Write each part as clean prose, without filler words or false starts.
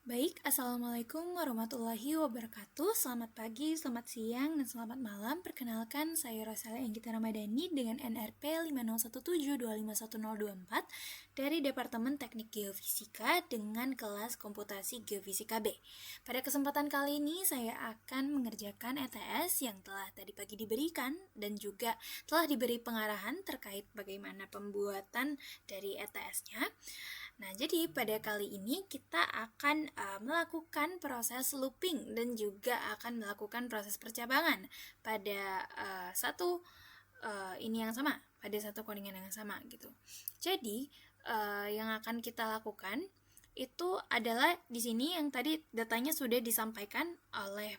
Baik, Assalamualaikum warahmatullahi wabarakatuh. Selamat pagi, selamat siang, dan selamat malam. Perkenalkan, saya Rosalia Anggita Ramadhani dengan NRP 5017251024 dari Departemen Teknik Geofisika dengan kelas Komputasi Geofisika B. Pada kesempatan kali ini, saya akan mengerjakan ETS yang telah tadi pagi diberikan dan juga telah diberi pengarahan terkait bagaimana pembuatan dari ETS-nya. Nah, jadi pada kali ini kita akan melakukan proses looping dan juga akan melakukan proses percabangan pada ini yang sama, pada satu codingan yang sama gitu. Jadi, yang akan kita lakukan itu adalah di sini yang tadi datanya sudah disampaikan oleh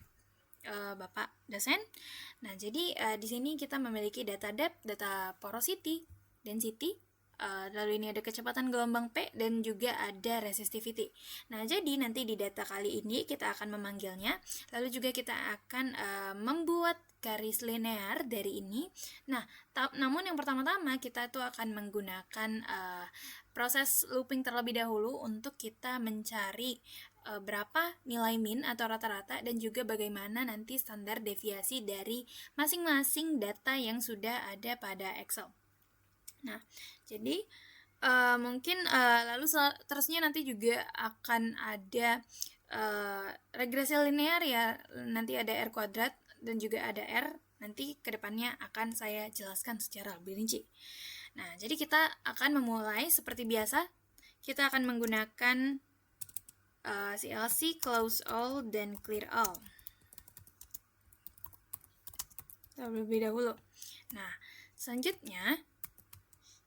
Bapak dosen. Nah, jadi di sini kita memiliki data depth, data porosity, density, lalu ini ada kecepatan gelombang P dan juga ada resistivity. Nah, jadi nanti di data kali ini kita akan memanggilnya, lalu juga kita akan membuat garis linear dari ini. Nah, namun yang pertama-tama kita tuh akan menggunakan proses looping terlebih dahulu untuk kita mencari berapa nilai min atau rata-rata dan juga bagaimana nanti standar deviasi dari masing-masing data yang sudah ada pada Excel. Nah, jadi mungkin lalu terusnya nanti juga akan ada regresi linear ya, nanti ada R kuadrat dan juga ada R, nanti kedepannya akan saya jelaskan secara lebih rinci. Nah, jadi kita akan memulai seperti biasa, kita akan menggunakan CLC, close all, dan clear all terlebih dahulu. Nah, selanjutnya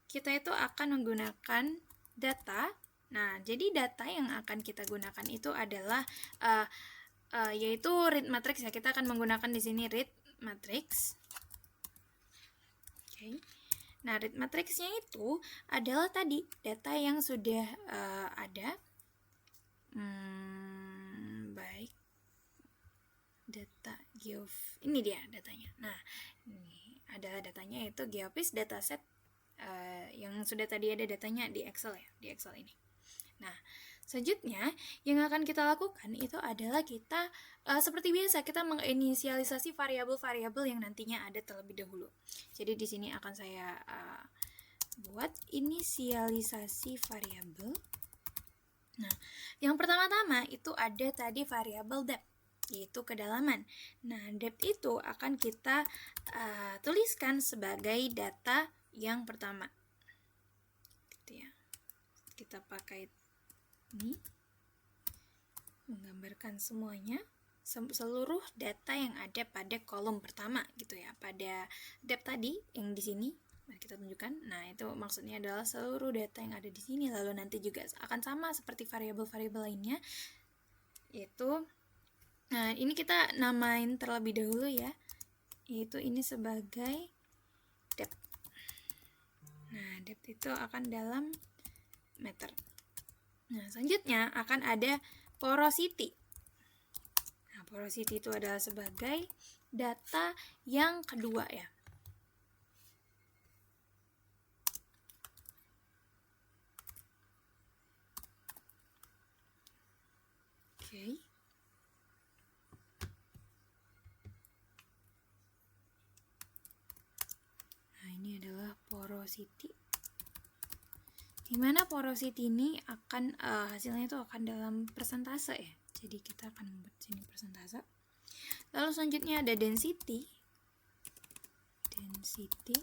kita itu akan menggunakan data. Nah, jadi data yang akan kita gunakan itu adalah yaitu read matrix ya. Kita akan menggunakan di sini read matrix. Oke. Nah, read matrixnya itu adalah tadi data yang sudah ada. Baik. Data ini dia datanya. Nah, ini adalah datanya, yaitu Geofis dataset yang sudah tadi ada datanya di Excel ya, di Excel ini. Nah, selanjutnya yang akan kita lakukan itu adalah kita seperti biasa kita menginisialisasi variabel-variabel yang nantinya ada terlebih dahulu. Jadi di sini akan saya buat inisialisasi variabel. Nah, yang pertama-tama itu ada tadi variabel depth, yaitu kedalaman. Nah, depth itu akan kita tuliskan sebagai data yang pertama. Gitu ya. Kita pakai ini menggambarkan semuanya, seluruh data yang ada pada kolom pertama gitu ya. Pada depth tadi yang di sini mari kita tunjukkan. Nah, itu maksudnya adalah seluruh data yang ada di sini. Lalu nanti juga akan sama seperti variabel-variabel lainnya, yaitu nah, ini kita namain terlebih dahulu ya, yaitu ini sebagai depth. Nah, depth itu akan dalam meter. Nah, selanjutnya akan ada porosity. Nah, porosity itu adalah sebagai data yang kedua ya. Oke. Nah, ini adalah porosity. Dimana porosity ini akan hasilnya itu akan dalam persentase ya. Jadi kita akan membuat sini persentase. Lalu selanjutnya ada density. Density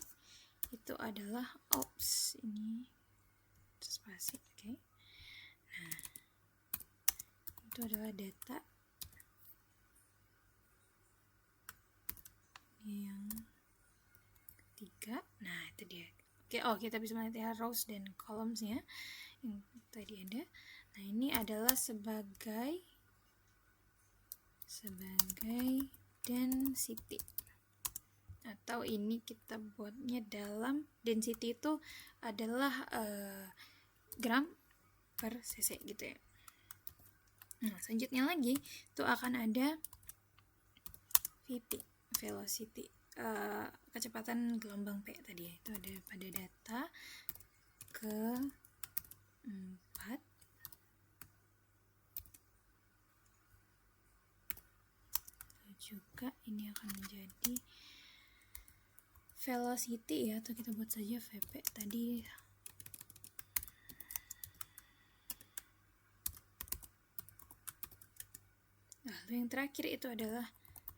itu adalah ini spasi, oke. Nah, itu adalah data yang ketiga. Nah, itu dia. Oke, kita bisa melihat rows dan columns-nya yang tadi ada. Nah, ini adalah sebagai density, atau ini kita buatnya dalam density itu adalah gram per cc gitu ya. Nah, selanjutnya lagi itu akan ada VP, velocity, kecepatan gelombang P tadi ya. Itu ada pada data ke 4 juga ini akan menjadi velocity ya, atau kita buat saja VP tadi. Lalu yang terakhir itu adalah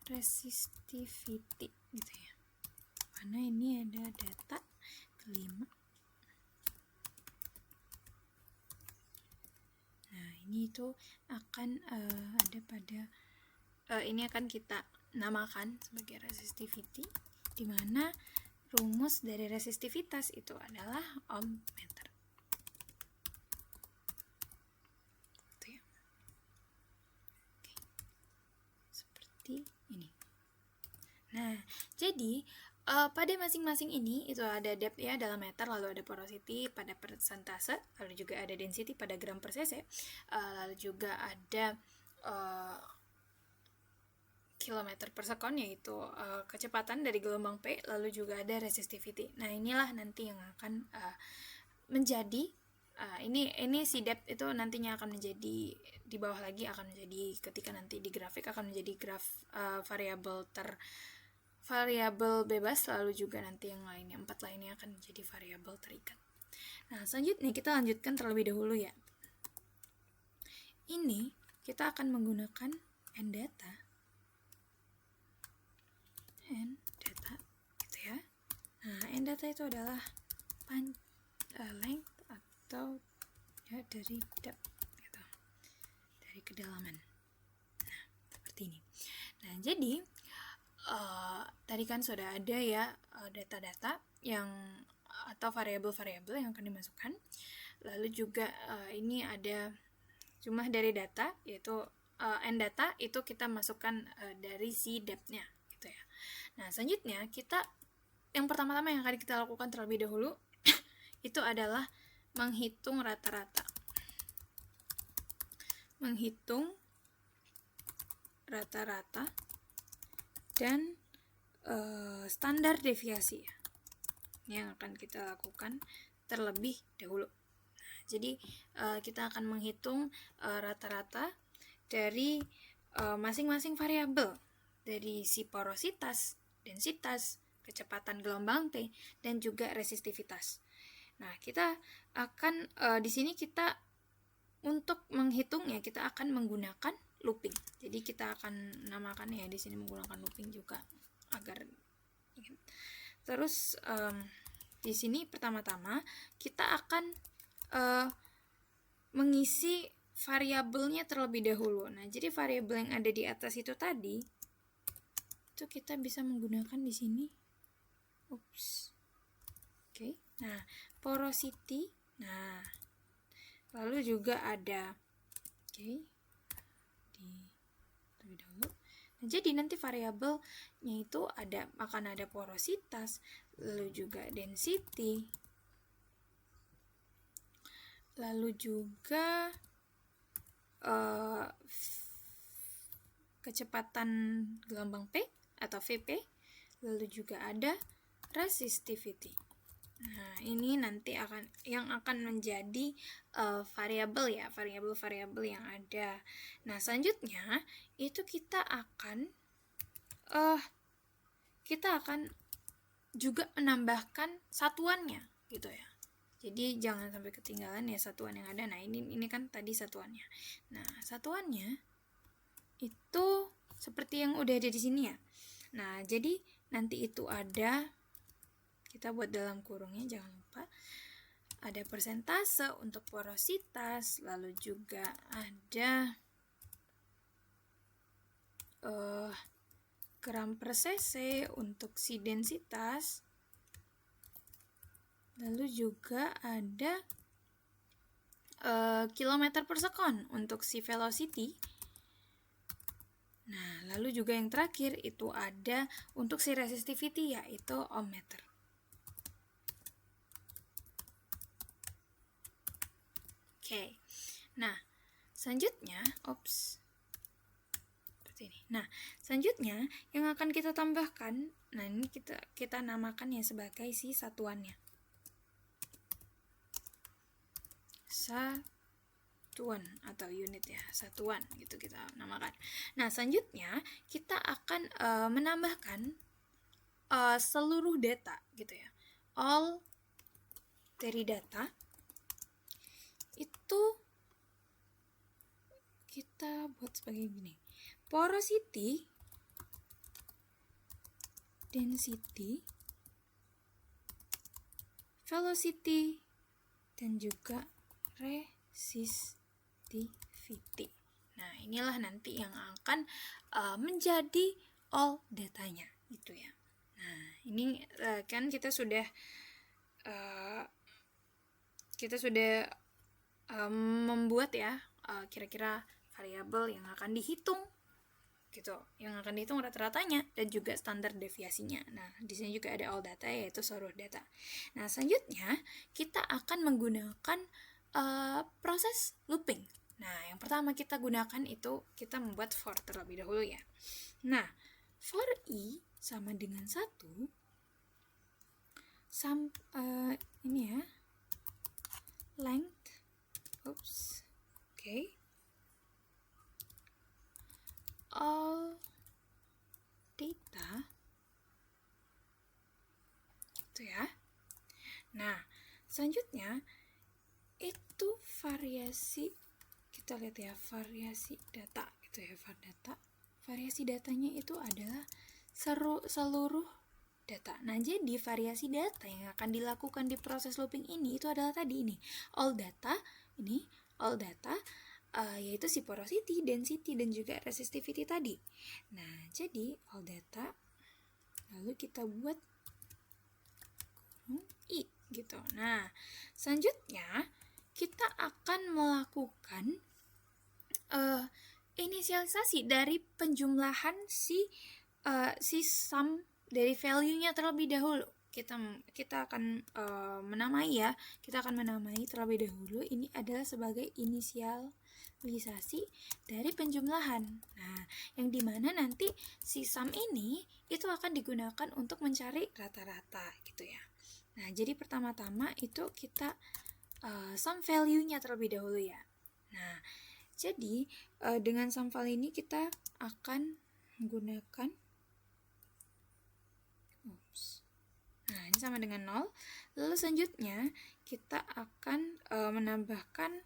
resistivity gitu ya, mana ini ada data kelima. Nah ini itu akan ada pada ini akan kita namakan sebagai resistivity, di mana rumus dari resistivitas itu adalah ohmmeter. Gitu ya. Oke. Seperti ini. Nah, jadi pada masing-masing ini itu ada depth ya dalam meter, lalu ada porosity pada persentase, lalu juga ada density pada gram per cc, lalu juga ada kilometer per sekon, yaitu kecepatan dari gelombang P, lalu juga ada resistivity. Nah inilah nanti yang akan menjadi ini si depth itu nantinya akan menjadi di bawah lagi, akan menjadi ketika nanti di grafik akan menjadi graf variabel bebas, lalu juga nanti yang lainnya 4 lainnya akan menjadi variabel terikat. Nah selanjutnya kita lanjutkan terlebih dahulu ya. Ini kita akan menggunakan n-data gitu ya. Nah n-data itu adalah length atau ya dari depth gitu, dari kedalaman. Nah seperti ini. Nah jadi tadi kan sudah ada ya data-data yang atau variabel-variabel yang akan dimasukkan. Lalu juga ini ada jumlah dari data, yaitu n-data itu kita masukkan dari si depth-nya gitu ya. Nah selanjutnya kita yang pertama-tama yang akan kita lakukan terlebih dahulu itu adalah menghitung rata-rata. Menghitung rata-rata dan standar deviasi ya, yang akan kita lakukan terlebih dahulu. Nah, jadi kita akan menghitung rata-rata dari masing-masing variabel, dari si porositas, densitas, kecepatan gelombang P, dan juga resistivitas. Nah, kita akan di sini kita untuk menghitungnya kita akan menggunakan looping. Jadi kita akan namakan ya di sini menggunakan looping juga agar terus di sini pertama-tama kita akan mengisi variabelnya terlebih dahulu. Nah, jadi variabel yang ada di atas itu tadi itu kita bisa menggunakan di sini. Oke. Nah, porosity. Nah, lalu juga ada terlebih dahulu. Nah, jadi nanti variabelnya itu akan ada porositas, lalu juga density, lalu juga kecepatan gelombang P atau VP, lalu juga ada resistivity. Nah, ini nanti yang akan menjadi variabel ya, variabel-variabel yang ada. Nah, selanjutnya itu kita akan juga menambahkan satuannya gitu ya. Jadi jangan sampai ketinggalan ya satuan yang ada. Nah, ini kan tadi satuannya. Nah, satuannya itu seperti yang udah ada di sini ya. Nah, jadi nanti itu ada, kita buat dalam kurungnya jangan lupa, ada persentase untuk porositas, lalu juga ada gram per cc untuk si densitas, lalu juga ada kilometer per sekon untuk si velocity. Nah, lalu juga yang terakhir itu ada untuk si resistivity, yaitu ohmmeter. Oke. Nah, selanjutnya, seperti ini. Nah, selanjutnya yang akan kita tambahkan, nah ini kita namakan ya sebagai si satuannya. satuan atau unit ya, satuan gitu kita namakan. Nah, selanjutnya kita akan menambahkan seluruh data gitu ya. All dari data itu kita buat sebagai gini. Porosity, density, velocity, dan juga resistivity. Nah, inilah nanti yang akan menjadi all datanya gitu ya. Nah, ini kan kita sudah membuat ya kira-kira variabel yang akan dihitung gitu, yang akan dihitung rata-ratanya dan juga standar deviasinya. Nah, di sini juga ada all data, yaitu seluruh data. Nah, selanjutnya kita akan menggunakan proses looping. Nah, yang pertama kita gunakan itu kita membuat for terlebih dahulu ya. Nah, for i sama dengan 1 ini ya, length, all data itu ya. Nah, selanjutnya itu variasi, kita lihat ya, variasi data gitu ya, var data. Variasi datanya itu adalah seluruh data. Nah, jadi variasi data yang akan dilakukan di proses looping ini itu adalah tadi ini, all data, ini all data, yaitu si porosity, density, dan juga resistivity tadi. Nah, jadi all data, lalu kita buat i gitu. Nah, selanjutnya kita akan melakukan inisialisasi dari penjumlahan si sum dari value-nya terlebih dahulu. Kita akan menamai ya, kita akan menamai terlebih dahulu ini adalah sebagai inisialisasi dari penjumlahan. Nah, yang dimana nanti si sum ini itu akan digunakan untuk mencari rata-rata gitu ya. Nah, jadi pertama-tama itu kita sum value-nya terlebih dahulu ya. Nah, jadi dengan sum value ini kita akan menggunakan nah, ini sama dengan 0. Lalu selanjutnya kita akan menambahkan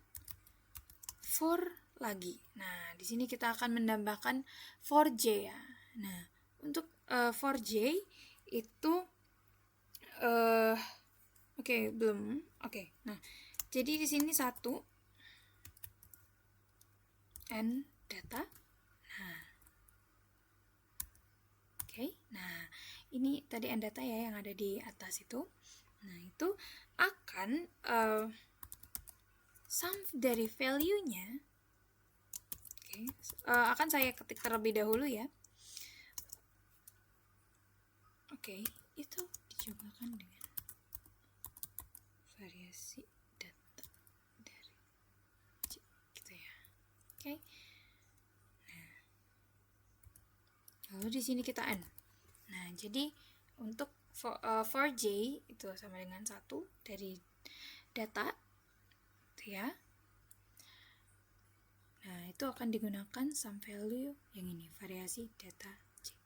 for lagi. Nah, di sini kita akan menambahkan for j ya. Nah, untuk for j itu belum. Nah, jadi di sini 1 n data. Nah, ini tadi n data ya yang ada di atas itu. Nah, itu akan sum dari value-nya akan saya ketik terlebih dahulu ya. Itu dijumlahkan dengan variasi data dari J gitu ya. Nah, lalu di sini kita n. Nah, jadi untuk for j itu sama dengan 1 dari data gitu ya. Nah, itu akan digunakan sum value yang ini, variasi data j.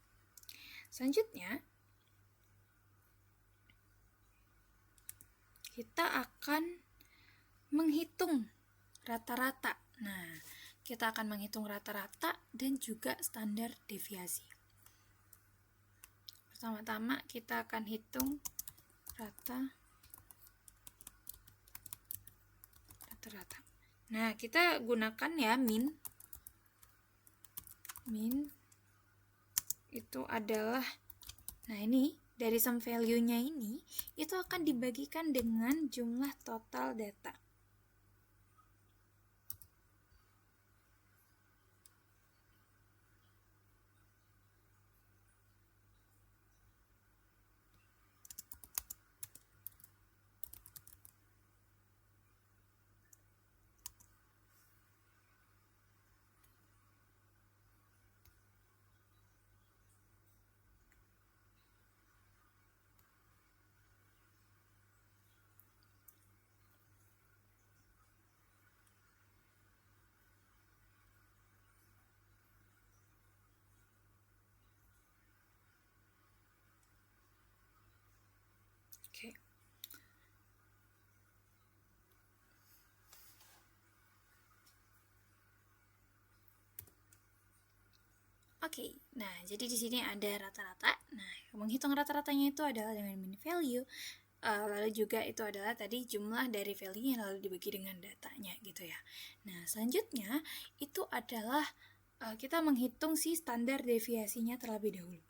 Selanjutnya kita akan menghitung rata-rata. Nah, kita akan menghitung rata-rata dan juga standar deviasi. Pertama-tama kita akan hitung rata-rata. Nah, kita gunakan ya min itu adalah, nah ini dari sum value-nya ini itu akan dibagikan dengan jumlah total data. Oke, nah jadi di sini ada rata-rata. Nah, menghitung rata-ratanya itu adalah dengan min value. Lalu juga itu adalah tadi jumlah dari value yang lalu dibagi dengan datanya gitu ya. Nah, selanjutnya itu adalah kita menghitung si standar deviasinya terlebih dahulu.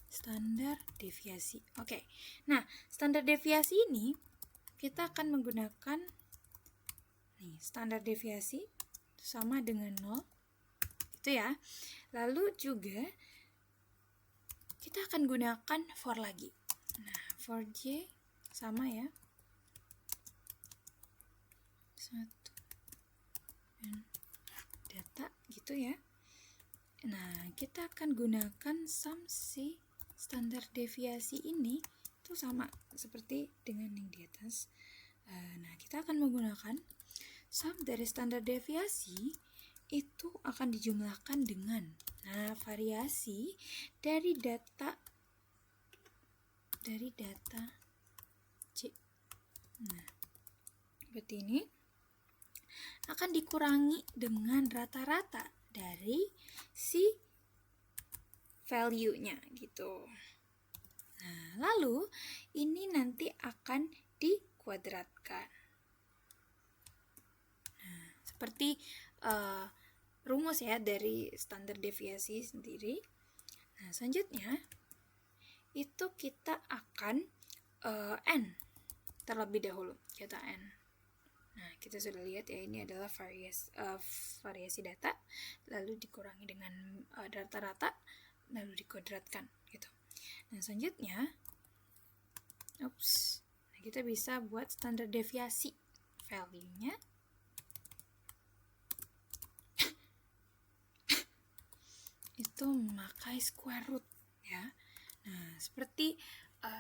Standar deviasi. Oke. Nah, standar deviasi ini kita akan menggunakan nih, standar deviasi sama dengan 0 itu ya. Lalu juga kita akan gunakan for lagi. Nah, for j sama ya. 1 dan data gitu ya. Nah, kita akan gunakan sum si standar deviasi ini itu sama seperti dengan yang di atas. Nah, kita akan menggunakan sum dari standar deviasi itu akan dijumlahkan dengan variasi dari data C. Nah, seperti ini akan dikurangi dengan rata-rata dari si value-nya gitu. Nah, lalu ini nanti akan dikuadratkan. Nah, seperti rumus ya dari standar deviasi sendiri. Nah, selanjutnya itu kita akan n terlebih dahulu. Kita n. Nah, kita sudah lihat ya, ini adalah variasi data, lalu dikurangi dengan rata-rata, lalu dikuadratkan gitu. Nah, selanjutnya nah, kita bisa buat standar deviasi value-nya itu memakai square root ya. Nah, seperti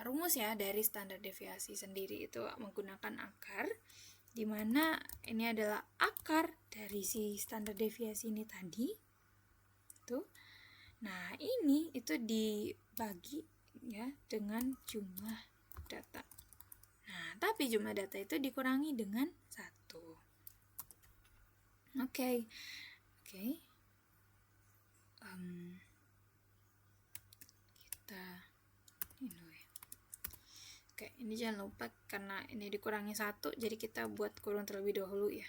rumus ya dari standar deviasi sendiri itu menggunakan akar, di mana ini adalah akar dari si standar deviasi ini tadi. Tuh. Nah, ini itu dibagi ya dengan jumlah data. Nah, tapi jumlah data itu dikurangi dengan 1. Oke. Kita ini jangan lupa karena ini dikurangi 1, jadi kita buat kurung terlebih dahulu ya.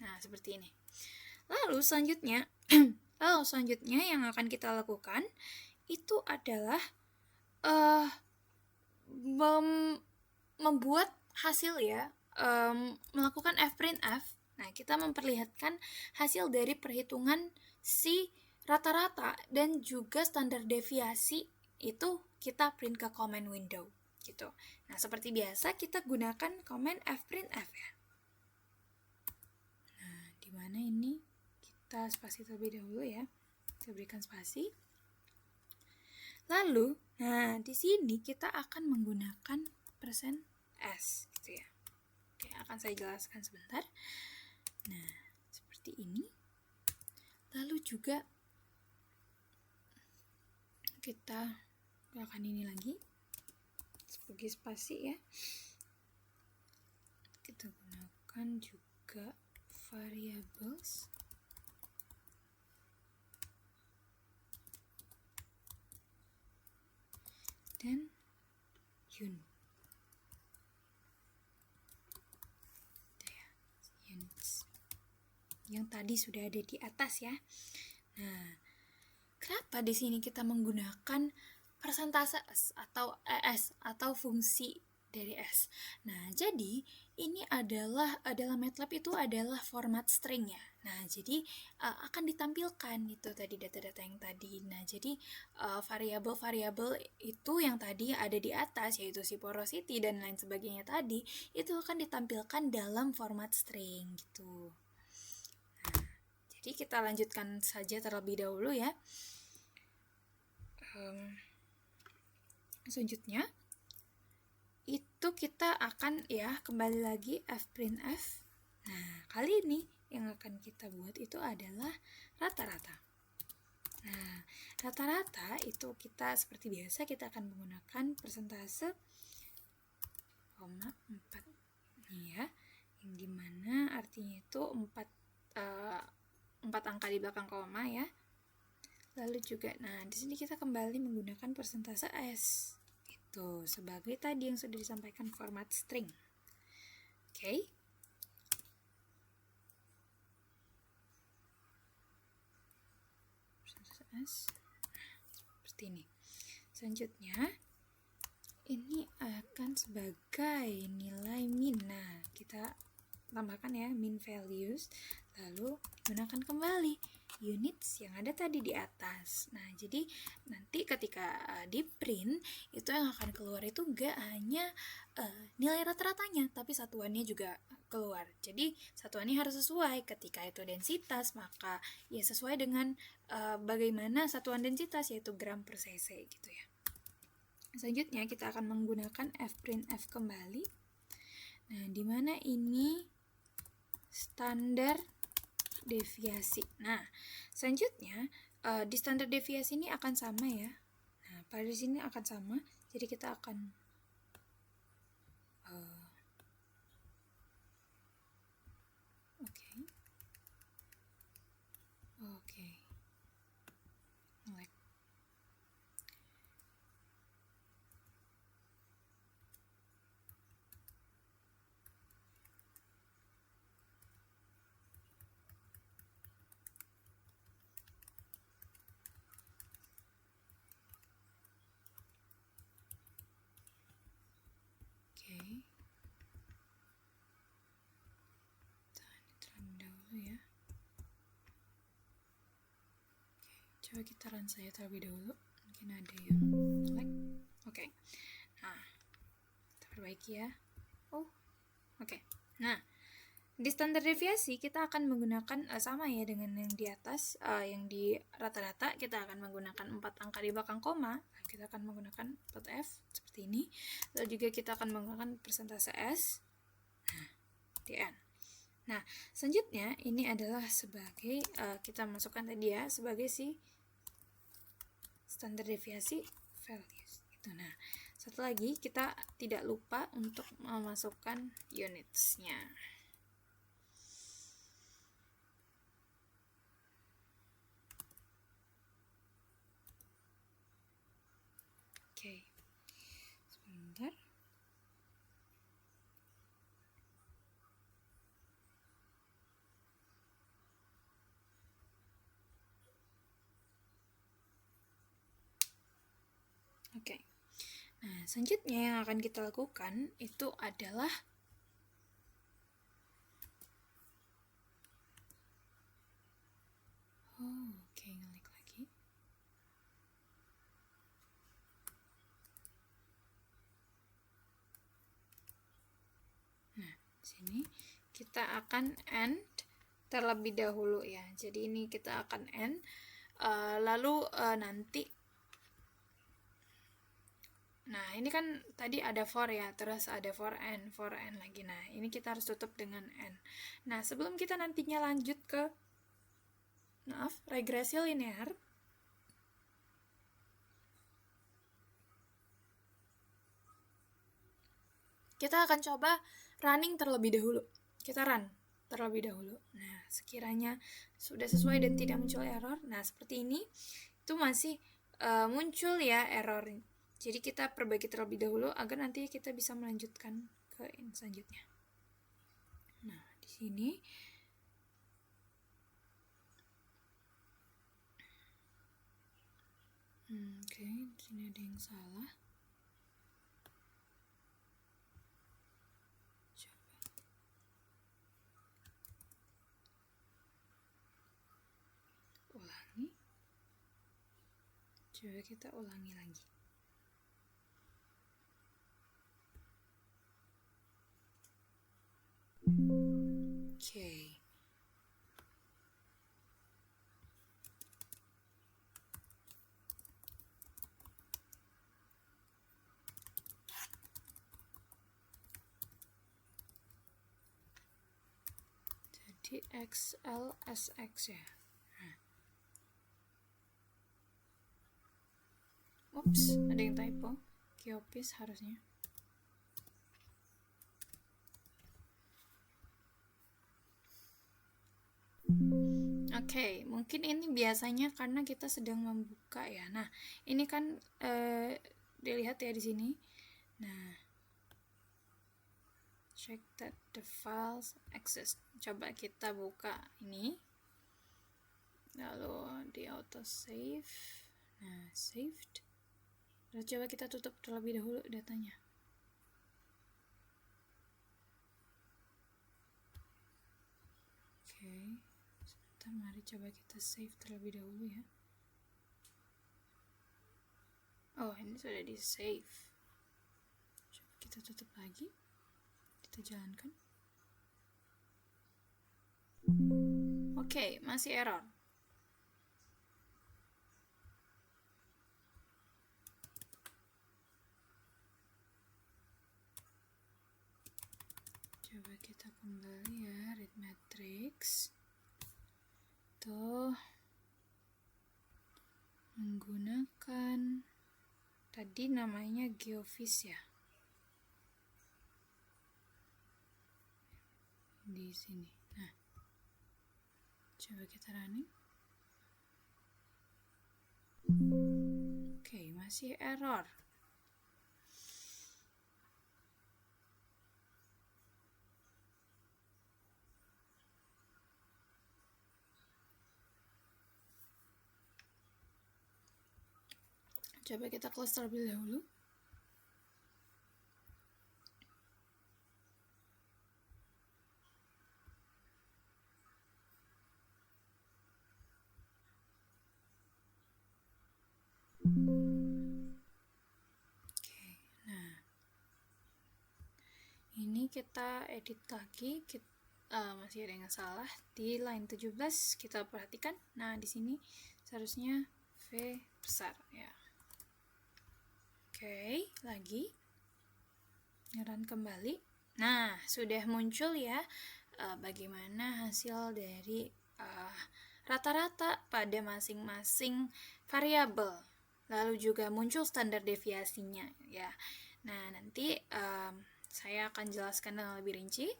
Nah, seperti ini. Lalu selanjutnya yang akan kita lakukan itu adalah membuat hasil ya, melakukan fprintf. Nah, kita memperlihatkan hasil dari perhitungan si rata-rata dan juga standar deviasi itu kita print ke comment window gitu. Nah, seperti biasa kita gunakan comment fprintf ya. Nah, di mana ini kita spasi terlebih dahulu ya. Kita berikan spasi. Lalu, nah di sini kita akan menggunakan %s gitu ya. Oke, akan saya jelaskan sebentar. Nah, seperti ini. Lalu juga kita gunakan ini lagi sebagai spasi ya. Kita gunakan juga variables dan unit. Units yang tadi sudah ada di atas ya. Nah, kenapa di sini kita menggunakan persentase S atau ES atau fungsi dari S? Nah, jadi ini adalah MATLAB itu adalah format string ya. Nah, jadi akan ditampilkan itu tadi data-data yang tadi. Nah, jadi variabel-variabel itu yang tadi ada di atas yaitu si porosity dan lain sebagainya tadi itu akan ditampilkan dalam format string gitu. Nah, jadi kita lanjutkan saja terlebih dahulu ya. Selanjutnya itu kita akan ya kembali lagi fprintf. Nah, kali ini yang akan kita buat itu adalah rata-rata. Nah, rata-rata itu kita seperti biasa kita akan menggunakan persentase 4 nih ya, yang dimana artinya itu 4 angka di belakang koma ya. Lalu juga, nah di sini kita kembali menggunakan persentase S itu sebagai tadi yang sudah disampaikan format string. Oke. Persentase S seperti ini. Selanjutnya ini akan sebagai nilai min. Nah, kita tambahkan ya min values, lalu gunakan kembali units yang ada tadi di atas. Nah, jadi nanti ketika di print itu yang akan keluar itu enggak hanya nilai rata-ratanya, tapi satuannya juga keluar. Jadi satuannya harus sesuai. Ketika itu densitas, maka ya sesuai dengan bagaimana satuan densitas, yaitu gram per cc gitu ya. Selanjutnya kita akan menggunakan fprintf kembali. Nah, di mana ini standar deviasi. Nah, selanjutnya di standar deviasi ini akan sama ya. Nah, pada sini akan sama. Jadi kita akan coba kita run saya terlebih dahulu, mungkin ada yang lag. Oke. Nah, kita perbaiki ya. Oke. Nah, di standar deviasi kita akan menggunakan sama ya dengan yang di atas, yang di rata-rata kita akan menggunakan 4 angka di belakang koma. Kita akan menggunakan .f seperti ini. Lalu juga kita akan menggunakan persentase S. Nah, di N. Nah, selanjutnya ini adalah sebagai kita masukkan tadi ya sebagai si standar deviasi values itu. Nah, satu lagi kita tidak lupa untuk memasukkan unitsnya. Oke, sebentar. Oke. Nah, selanjutnya yang akan kita lakukan itu adalah ngelik lagi. Nah, di sini kita akan end terlebih dahulu ya. Jadi ini kita akan end lalu nanti. Nah, ini kan tadi ada for ya, terus ada for n lagi. Nah, ini kita harus tutup dengan n. Nah, sebelum kita nantinya lanjut ke regresi linear, kita akan coba running terlebih dahulu. Kita run terlebih dahulu. Nah, sekiranya sudah sesuai dan tidak muncul error, nah seperti ini, itu masih muncul ya error. Jadi kita perbaiki terlebih dahulu agar nanti kita bisa melanjutkan ke selanjutnya. Nah, di sini di sini ada yang salah. Coba kita ulangi lagi. Oke. Jadi XL SX ya. Oops, ada yang typo. Geopis harusnya. Oke, mungkin ini biasanya karena kita sedang membuka ya. Nah, ini kan dilihat ya di sini. Nah, check that the files exist. Coba kita buka ini. Lalu di auto save. Nah, saved. Lalu coba kita tutup terlebih dahulu datanya. Oke. Sebentar, mari coba kita save terlebih dahulu ya. Oh, ini sudah di save. Coba kita tutup lagi. Kita jalankan. Oke, masih error. Coba kita kembali ya, read matrix. Tuh, menggunakan tadi namanya Geovis ya. Di sini. Nah, coba kita running. Oke, masih error. Coba kita close terlebih dahulu. Oke, nah ini kita edit lagi. Masih ada yang salah di line 17. Kita perhatikan. Nah, di sini seharusnya V besar ya. Oke, lagi run kembali. Nah, sudah muncul ya bagaimana hasil dari rata-rata pada masing-masing variabel. Lalu juga muncul standar deviasinya ya. Nah, nanti saya akan jelaskan dengan lebih rinci.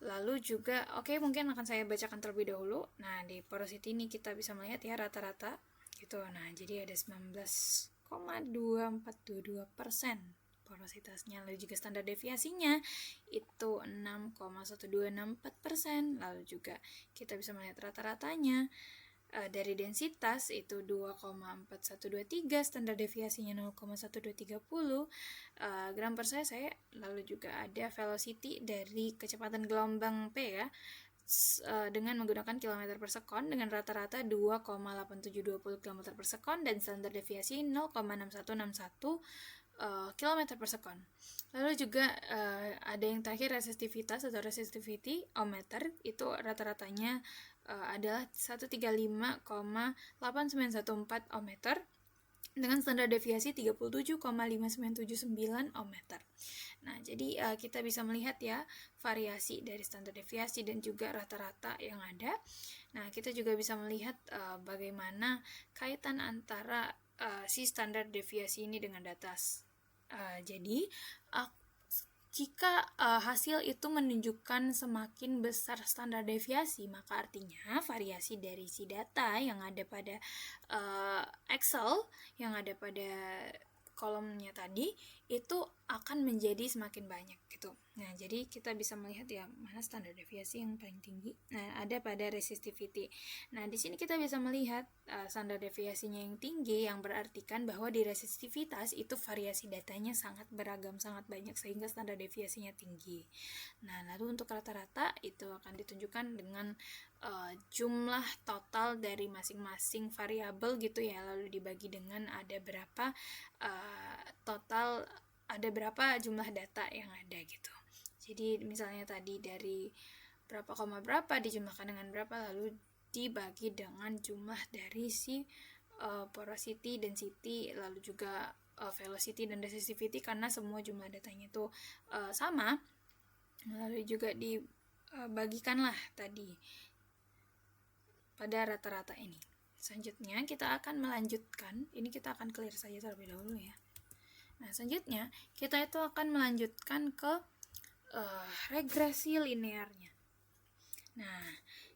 Lalu juga mungkin akan saya bacakan terlebih dahulu. Nah, di porosity ini kita bisa melihat ya rata-rata gitu. Nah, jadi ada 19,2422% porositasnya. Lalu juga standar deviasinya itu 6,1264%. Lalu juga kita bisa melihat rata-ratanya dari densitas itu 2,4123, standar deviasinya 0,1230 gram per cc. Lalu juga ada velocity dari kecepatan gelombang P ya, dengan menggunakan kilometer per sekon dengan rata-rata 2,8720 km per sekon dan standar deviasi 0,6161 km per sekon. Lalu juga ada yang terakhir resistivitas atau resistivity ohmmeter, itu rata-ratanya adalah 135,8914 ohmmeter dengan standar deviasi 37,5979 ohmmeter. Nah, jadi kita bisa melihat ya variasi dari standar deviasi dan juga rata-rata yang ada. Nah, kita juga bisa melihat bagaimana kaitan antara si standar deviasi ini dengan data. Jadi jika hasil itu menunjukkan semakin besar standar deviasi, maka artinya variasi dari si data yang ada pada Excel, yang ada pada kolomnya tadi, itu akan menjadi semakin banyak gitu. Nah, jadi kita bisa melihat ya mana standar deviasi yang paling tinggi. Nah, ada pada resistivity. Nah, di sini kita bisa melihat standar deviasinya yang tinggi, yang berartikan bahwa di resistivitas itu variasi datanya sangat beragam, sangat banyak, sehingga standar deviasinya tinggi. Nah, lalu untuk rata-rata itu akan ditunjukkan dengan jumlah total dari masing-masing variabel gitu ya, lalu dibagi dengan ada berapa total, ada berapa jumlah data yang ada gitu. Jadi misalnya tadi dari berapa koma berapa dijumlahkan dengan berapa, lalu dibagi dengan jumlah dari si porosity, density, lalu juga velocity dan resistivity, karena semua jumlah datanya itu sama. Lalu juga dibagikanlah tadi pada rata-rata ini. selanjutnya kita akan melanjutkan, ini kita akan clear saja terlebih dahulu ya. Nah, selanjutnya kita itu akan melanjutkan ke regresi linearnya. Nah,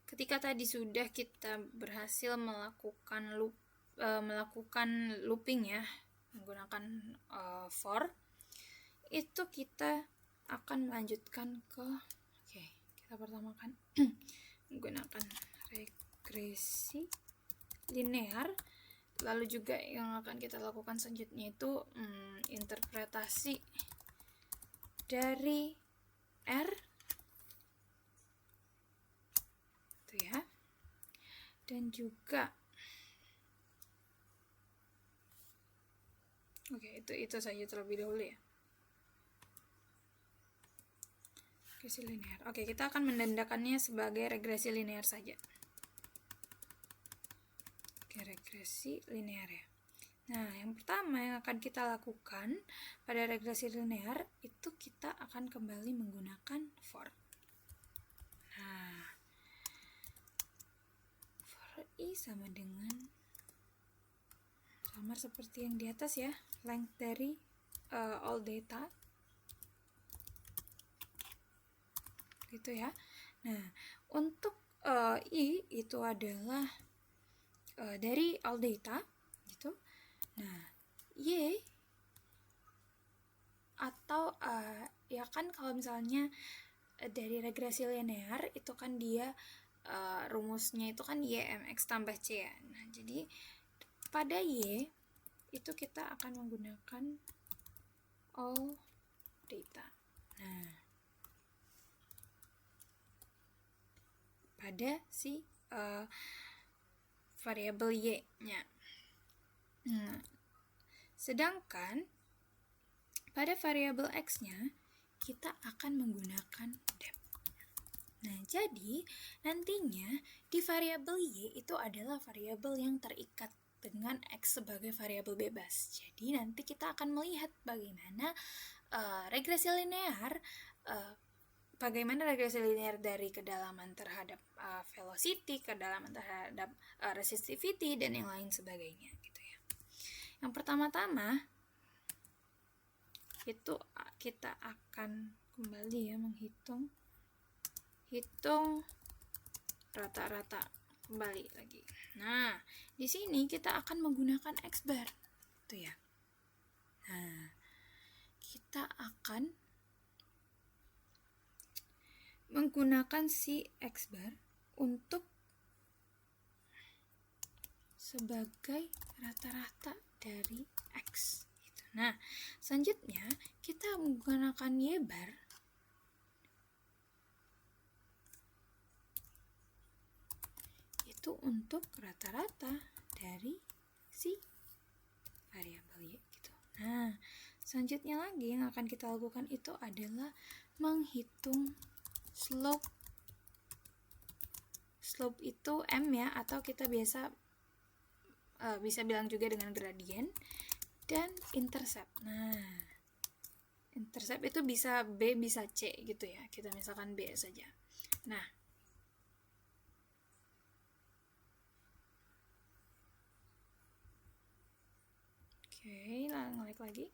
ketika tadi sudah kita berhasil melakukan looping ya, menggunakan for, itu kita akan melanjutkan ke kita pertama kan menggunakan regresi linear. Lalu juga yang akan kita lakukan selanjutnya itu interpretasi dari R itu ya, dan juga itu saja terlebih dahulu ya. Regresi linear. Kita akan menandakannya sebagai regresi linear saja. Regresi linear ya. Nah, yang pertama yang akan kita lakukan pada regresi linear itu kita akan kembali menggunakan for. Nah, for i sama dengan sama seperti yang di atas ya, length dari all data gitu ya. Nah, untuk i itu adalah dari all data gitu. Nah, y atau ya kan kalau misalnya dari regresi linear itu kan dia rumusnya itu kan y mx tambah c ya. Nah, jadi pada y itu kita akan menggunakan all data. Nah, pada si variabel y-nya. Nah, sedangkan pada variabel x-nya kita akan menggunakan depth. Nah, jadi nantinya di variabel y itu adalah variabel yang terikat dengan x sebagai variabel bebas. Jadi nanti kita akan melihat bagaimana regresi linear dari kedalaman terhadap velocity, kedalaman terhadap resistivity, dan yang lain sebagainya gitu ya. Yang pertama-tama itu kita akan kembali ya menghitung rata-rata kembali lagi. Nah, di sini kita akan menggunakan x bar gitu ya. Nah, kita akan menggunakan si x bar untuk sebagai rata-rata dari x gitu. Nah, selanjutnya kita menggunakan y bar itu untuk rata-rata dari si variabel y gitu. Nah, selanjutnya lagi yang akan kita lakukan itu adalah menghitung slope. Slope itu m ya, atau kita bisa bilang juga dengan gradient, dan intercept. Nah, intercept itu bisa b bisa c gitu ya. Kita misalkan b saja. Nah, ngelik lagi.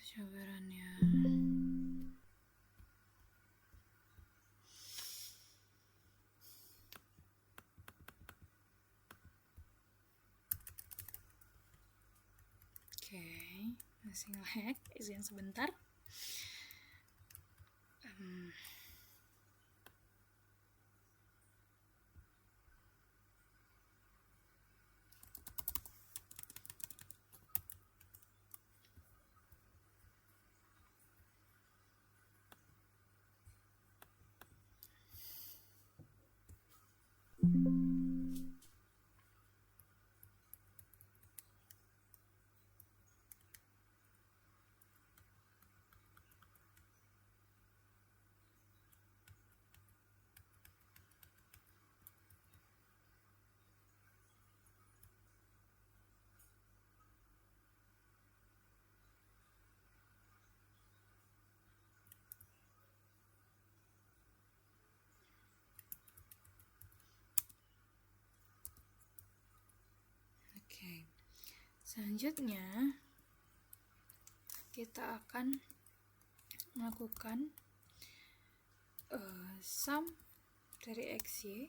Jawabannya masih nge-lag, izin sebentar. Selanjutnya kita akan melakukan sum dari XY.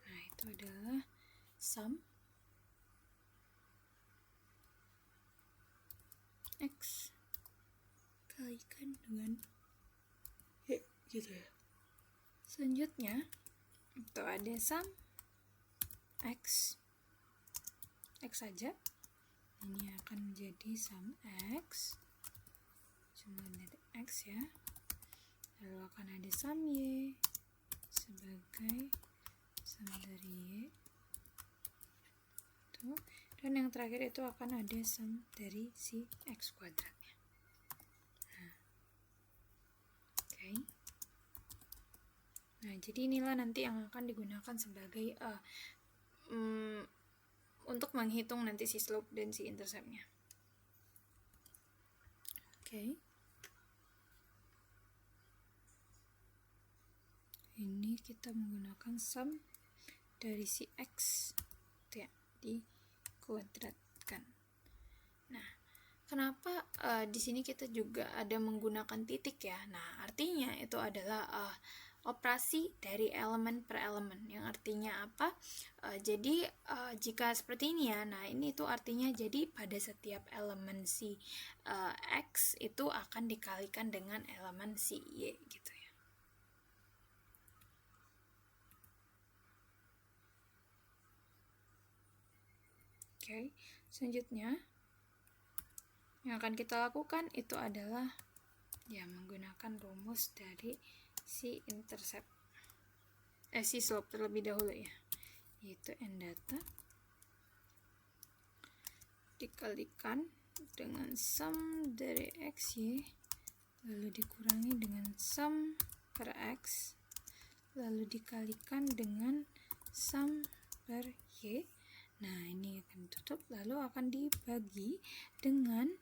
Nah, itu adalah sum X kalikan dengan Y gitu ya. Selanjutnya itu ada sum X saja. Ini akan menjadi sum X, jumlah dari X ya. Lalu akan ada sum Y sebagai sum dari Y itu. Dan yang terakhir itu akan ada sum dari si X kuadratnya. Nah, oke. Nah, jadi inilah nanti yang akan digunakan sebagai untuk menghitung nanti si slope dan si interceptnya. Oke. Ini kita menggunakan sum dari si X ya, dikuadratkan. Nah, kenapa di sini kita juga ada menggunakan titik ya? Nah, artinya itu adalah operasi dari elemen per elemen, yang artinya apa? Jadi jika seperti ini ya, nah ini itu artinya jadi pada setiap elemen si X itu akan dikalikan dengan elemen si Y gitu ya. Oke, selanjutnya yang akan kita lakukan itu adalah ya menggunakan rumus dari si intercept si slope terlebih dahulu ya, yaitu n data dikalikan dengan sum dari XY lalu dikurangi dengan sum per X lalu dikalikan dengan sum per Y. Nah, ini akan ditutup lalu akan dibagi dengan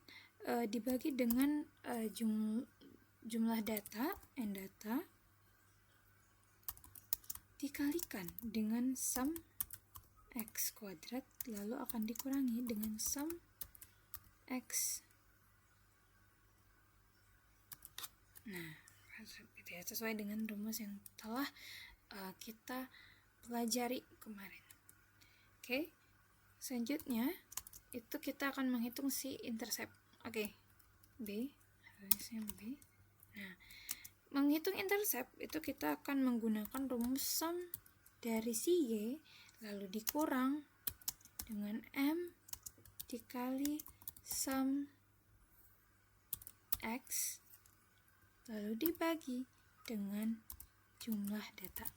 jumlah data n data dikalikan dengan sum X kuadrat lalu akan dikurangi dengan sum X. Nah, sesuai dengan rumus yang telah kita pelajari kemarin. Oke, selanjutnya itu kita akan menghitung si intercept. Oke, B, harusnya B. Nah, menghitung intercept itu kita akan menggunakan rumus sum dari si Y lalu dikurang dengan M dikali sum X lalu dibagi dengan jumlah data.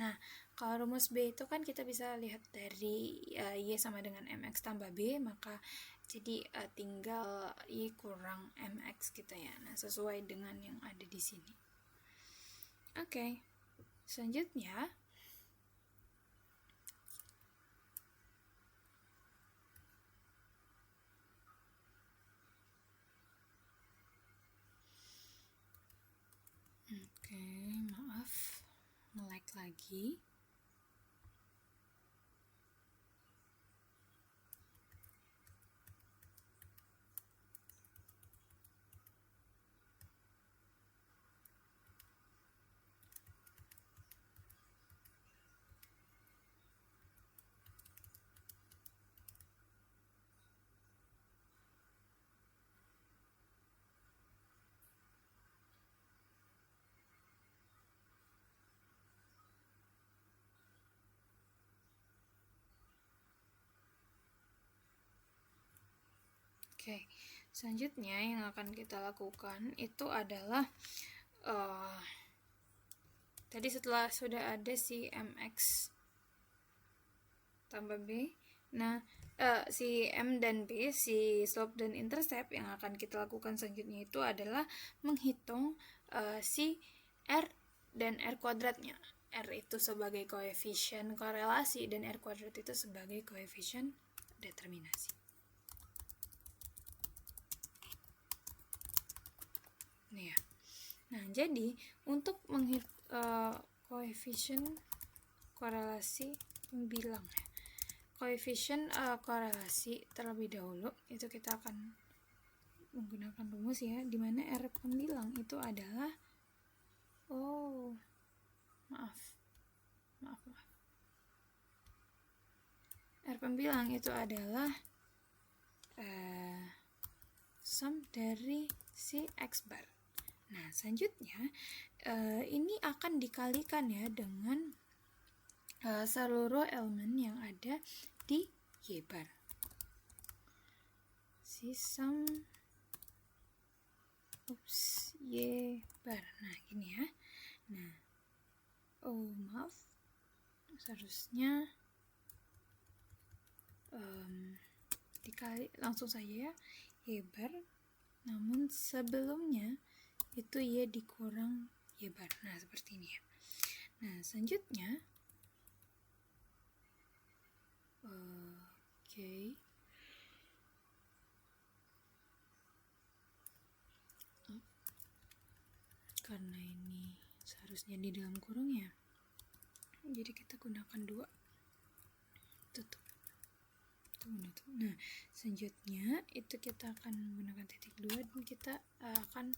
Nah, kalau rumus B itu kan kita bisa lihat dari Y sama dengan MX tambah B, maka jadi tinggal Y kurang MX gitu ya. Nah, sesuai dengan yang ada di sini. Oke, selanjutnya maaf, nge-lag lagi. Oke, selanjutnya yang akan kita lakukan itu adalah tadi setelah sudah ada si MX tambah B, nah si M dan B, si slope dan intercept, yang akan kita lakukan selanjutnya itu adalah menghitung si R dan R kuadratnya. R itu sebagai koefisien korelasi dan R kuadrat itu sebagai koefisien determinasi. Nih ya. Nah, jadi untuk menghitung koefisien korelasi pembilang ya. koefisien korelasi terlebih dahulu, itu kita akan menggunakan rumus ya, dimana R pembilang itu adalah R pembilang itu adalah sum dari si X bar. Nah, selanjutnya ini akan dikalikan ya dengan seluruh elemen yang ada di Y bar. Si sum Y bar. Nah, gini ya. Nah, maaf, seharusnya dikali langsung saja ya, Y bar, namun sebelumnya itu Y dikurang Y bar. Nah, seperti ini ya. Nah, selanjutnya karena ini seharusnya di dalam kurung ya, jadi kita gunakan 2, tutup. Nah, selanjutnya itu kita akan menggunakan titik 2 dan kita akan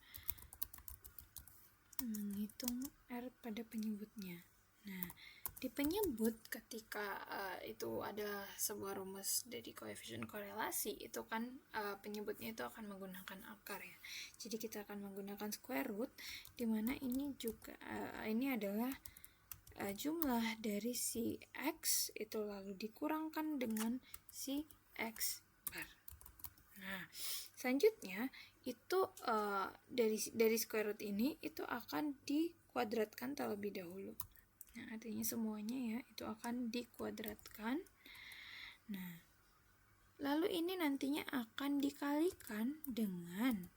menghitung R pada penyebutnya. Nah, di penyebut ketika itu adalah sebuah rumus dari koefisien korelasi, itu kan penyebutnya itu akan menggunakan akar ya. Jadi kita akan menggunakan square root, dimana ini juga ini adalah jumlah dari si X itu lalu dikurangkan dengan si X bar. Nah, selanjutnya itu dari square root ini itu akan dikuadratkan terlebih dahulu. Nah, artinya semuanya ya itu akan dikuadratkan. Nah, lalu ini nantinya akan dikalikan dengan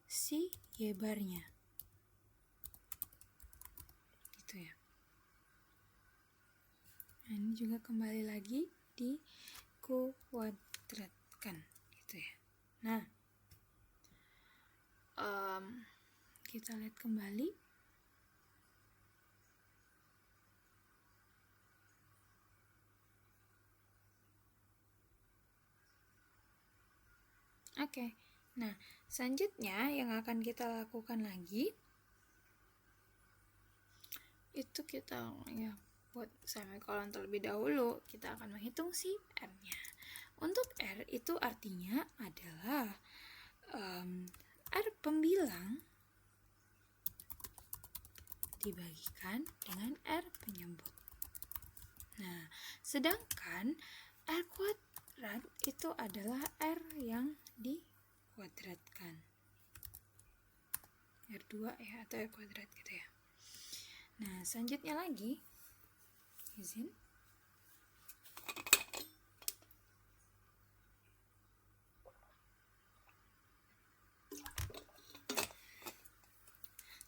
si Y barnya. Gitu ya. Nah, ini juga kembali lagi dikuadratkan gitu ya. Nah, kita lihat kembali. Oke. Nah, selanjutnya yang akan kita lakukan lagi itu kita ya buat semikolon terlebih dahulu, kita akan menghitung si R-nya. Untuk R itu artinya adalah R pembilang dibagikan dengan R penyebut. Nah, sedangkan R kuadrat itu adalah R yang dikuadratkan. R2 ya, atau R kuadrat gitu ya. Nah, selanjutnya lagi, izin.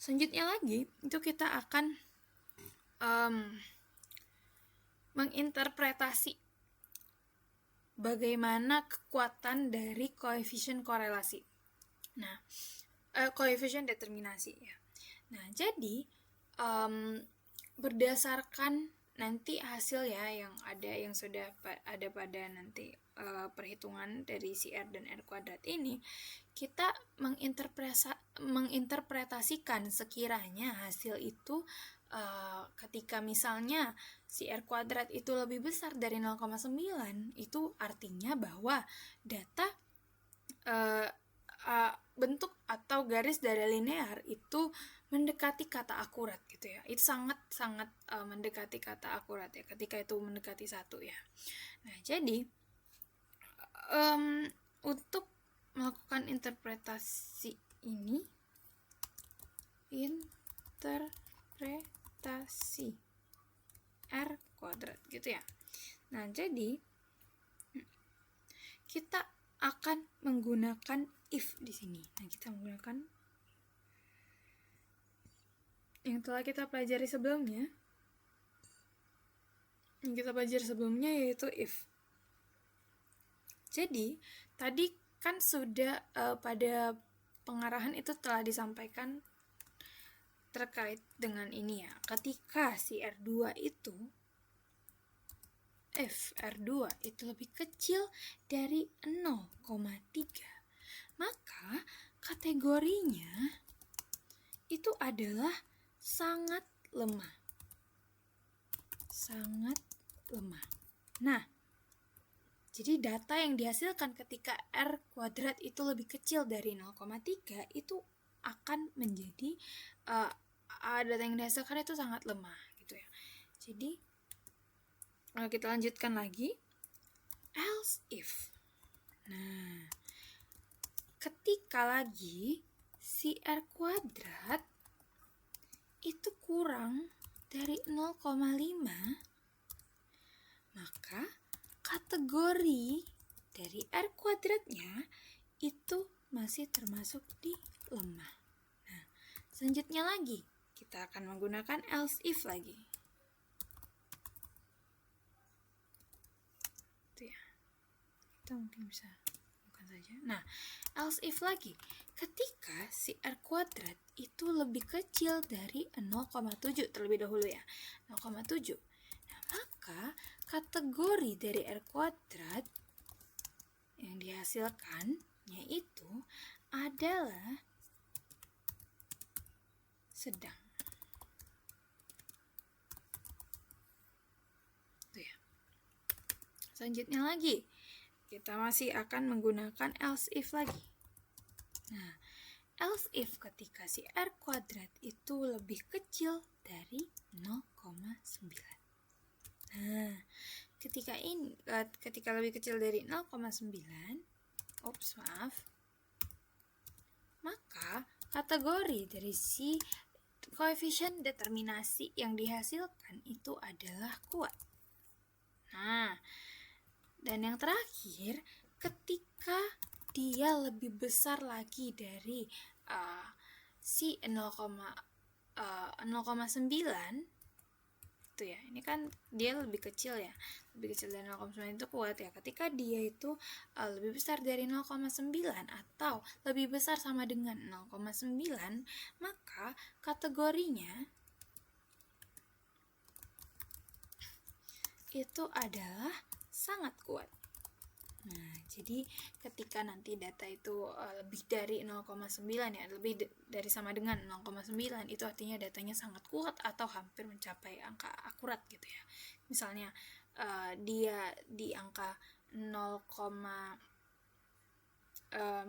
Selanjutnya lagi, itu kita akan menginterpretasi bagaimana kekuatan dari koefisien korelasi. Nah, koefisien determinasi ya. Nah, jadi berdasarkan nanti hasil ya yang sudah ada pada nanti perhitungan dari si R dan R kuadrat ini, kita menginterpretasikan sekiranya hasil itu ketika misalnya si R kuadrat itu lebih besar dari 0,9, itu artinya bahwa data bentuk atau garis dari linear itu mendekati kata akurat gitu ya. Itu sangat mendekati kata akurat ya ketika itu mendekati 1 ya. Nah, jadi untuk melakukan interpretasi ini, interpretasi R kuadrat gitu ya. Nah, jadi kita akan menggunakan if di sini. Nah, kita menggunakan yang telah kita pelajari sebelumnya. Yang kita pelajari sebelumnya yaitu if. Jadi, tadi kan sudah pada pengarahan itu telah disampaikan terkait dengan ini ya. Ketika si R2 itu if R2 itu lebih kecil dari 0,3, maka kategorinya itu adalah sangat lemah. Sangat lemah. Nah, jadi data yang dihasilkan ketika R kuadrat itu lebih kecil dari 0,3 itu akan menjadi data yang dihasilkan itu sangat lemah gitu ya. Jadi kita lanjutkan lagi. Else if. Nah, ketika lagi si R kuadrat itu kurang dari 0,5, maka kategori dari R kuadratnya itu masih termasuk di lemah. Nah, selanjutnya lagi kita akan menggunakan else if lagi. Itu ya. Kita mungkin bisa bukan saja. Nah, else if lagi. Ketika si R kuadrat itu lebih kecil dari 0,7 terlebih dahulu ya. 0,7. Nah, maka kategori dari R kuadrat yang dihasilkan yaitu adalah sedang. Itu ya. Selanjutnya lagi, kita masih akan menggunakan else if lagi. Nah, else if ketika si R kuadrat itu lebih kecil dari 0,9. Nah, ketika lebih kecil dari 0,9, maka kategori dari si koefisien determinasi yang dihasilkan itu adalah kuat. Nah, dan yang terakhir, ketika dia lebih besar lagi dari si 0,9 itu ya, ini kan dia lebih kecil ya, lebih kecil dari 0,9 itu kuat ya. Ketika dia itu lebih besar dari 0,9 atau lebih besar sama dengan 0,9, maka kategorinya itu adalah sangat kuat. Nah, jadi ketika nanti data itu lebih dari 0,9 ya, lebih dari sama dengan 0,9, itu artinya datanya sangat kuat atau hampir mencapai angka akurat gitu ya. Misalnya dia di angka 0,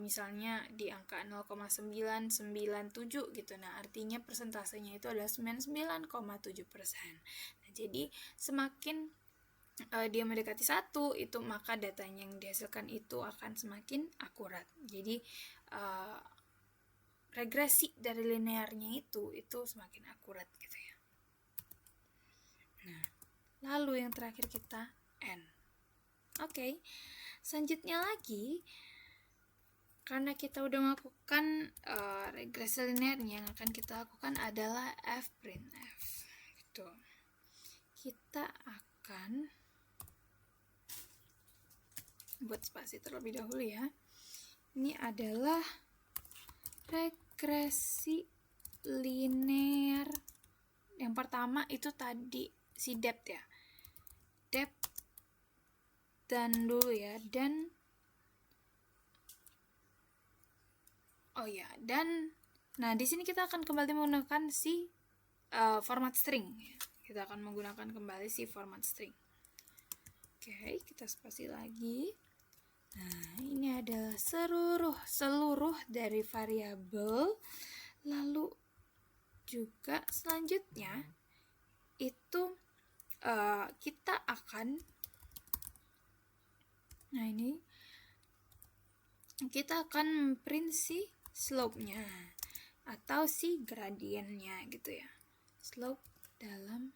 misalnya di angka 0,997 gitu. Nah, artinya persentasenya itu adalah 99,7%. Nah, jadi semakin dia mendekati 1 itu, maka datanya yang dihasilkan itu akan semakin akurat. Jadi regresi dari linearnya itu semakin akurat gitu ya. Nah, lalu yang terakhir kita N. Oke. Selanjutnya lagi, karena kita udah melakukan regresi linearnya, yang akan kita lakukan adalah f print f. Gitu. Kita akan buat spasi terlebih dahulu ya. Ini adalah regresi linear. Yang pertama itu tadi si depth ya. Depth dan dulu ya, dan nah di sini kita akan kembali menggunakan si format string. Kita akan menggunakan kembali si format string. Oke, kita spasi lagi. Nah, ini adalah seluruh dari variabel. Lalu juga selanjutnya itu kita akan print si slope-nya atau si gradiennya gitu ya. Slope dalam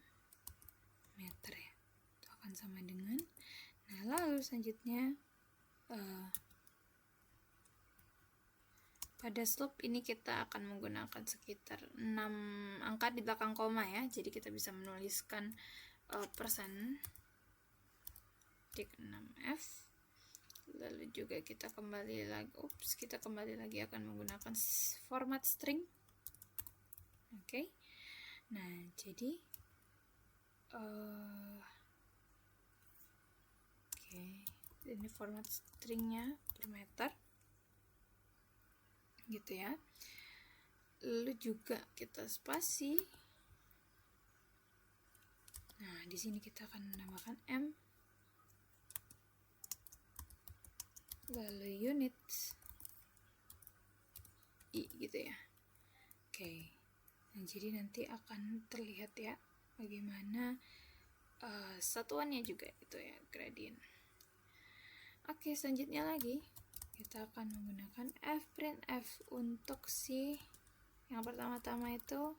meter ya. Itu akan sama dengan. Nah, lalu selanjutnya pada slope ini kita akan menggunakan sekitar 6 angka di belakang koma ya. Jadi kita bisa menuliskan persen tik 6F. Lalu juga kita kembali lagi akan menggunakan format string. Oke. Nah, jadi ini format stringnya per meter gitu ya. Lalu juga kita spasi. Nah, di sini kita akan menambahkan M, lalu units I gitu ya. Oke. Nah, jadi nanti akan terlihat ya bagaimana satuannya juga itu ya, gradient. Oke, selanjutnya lagi kita akan menggunakan fprintf untuk si yang pertama-tama itu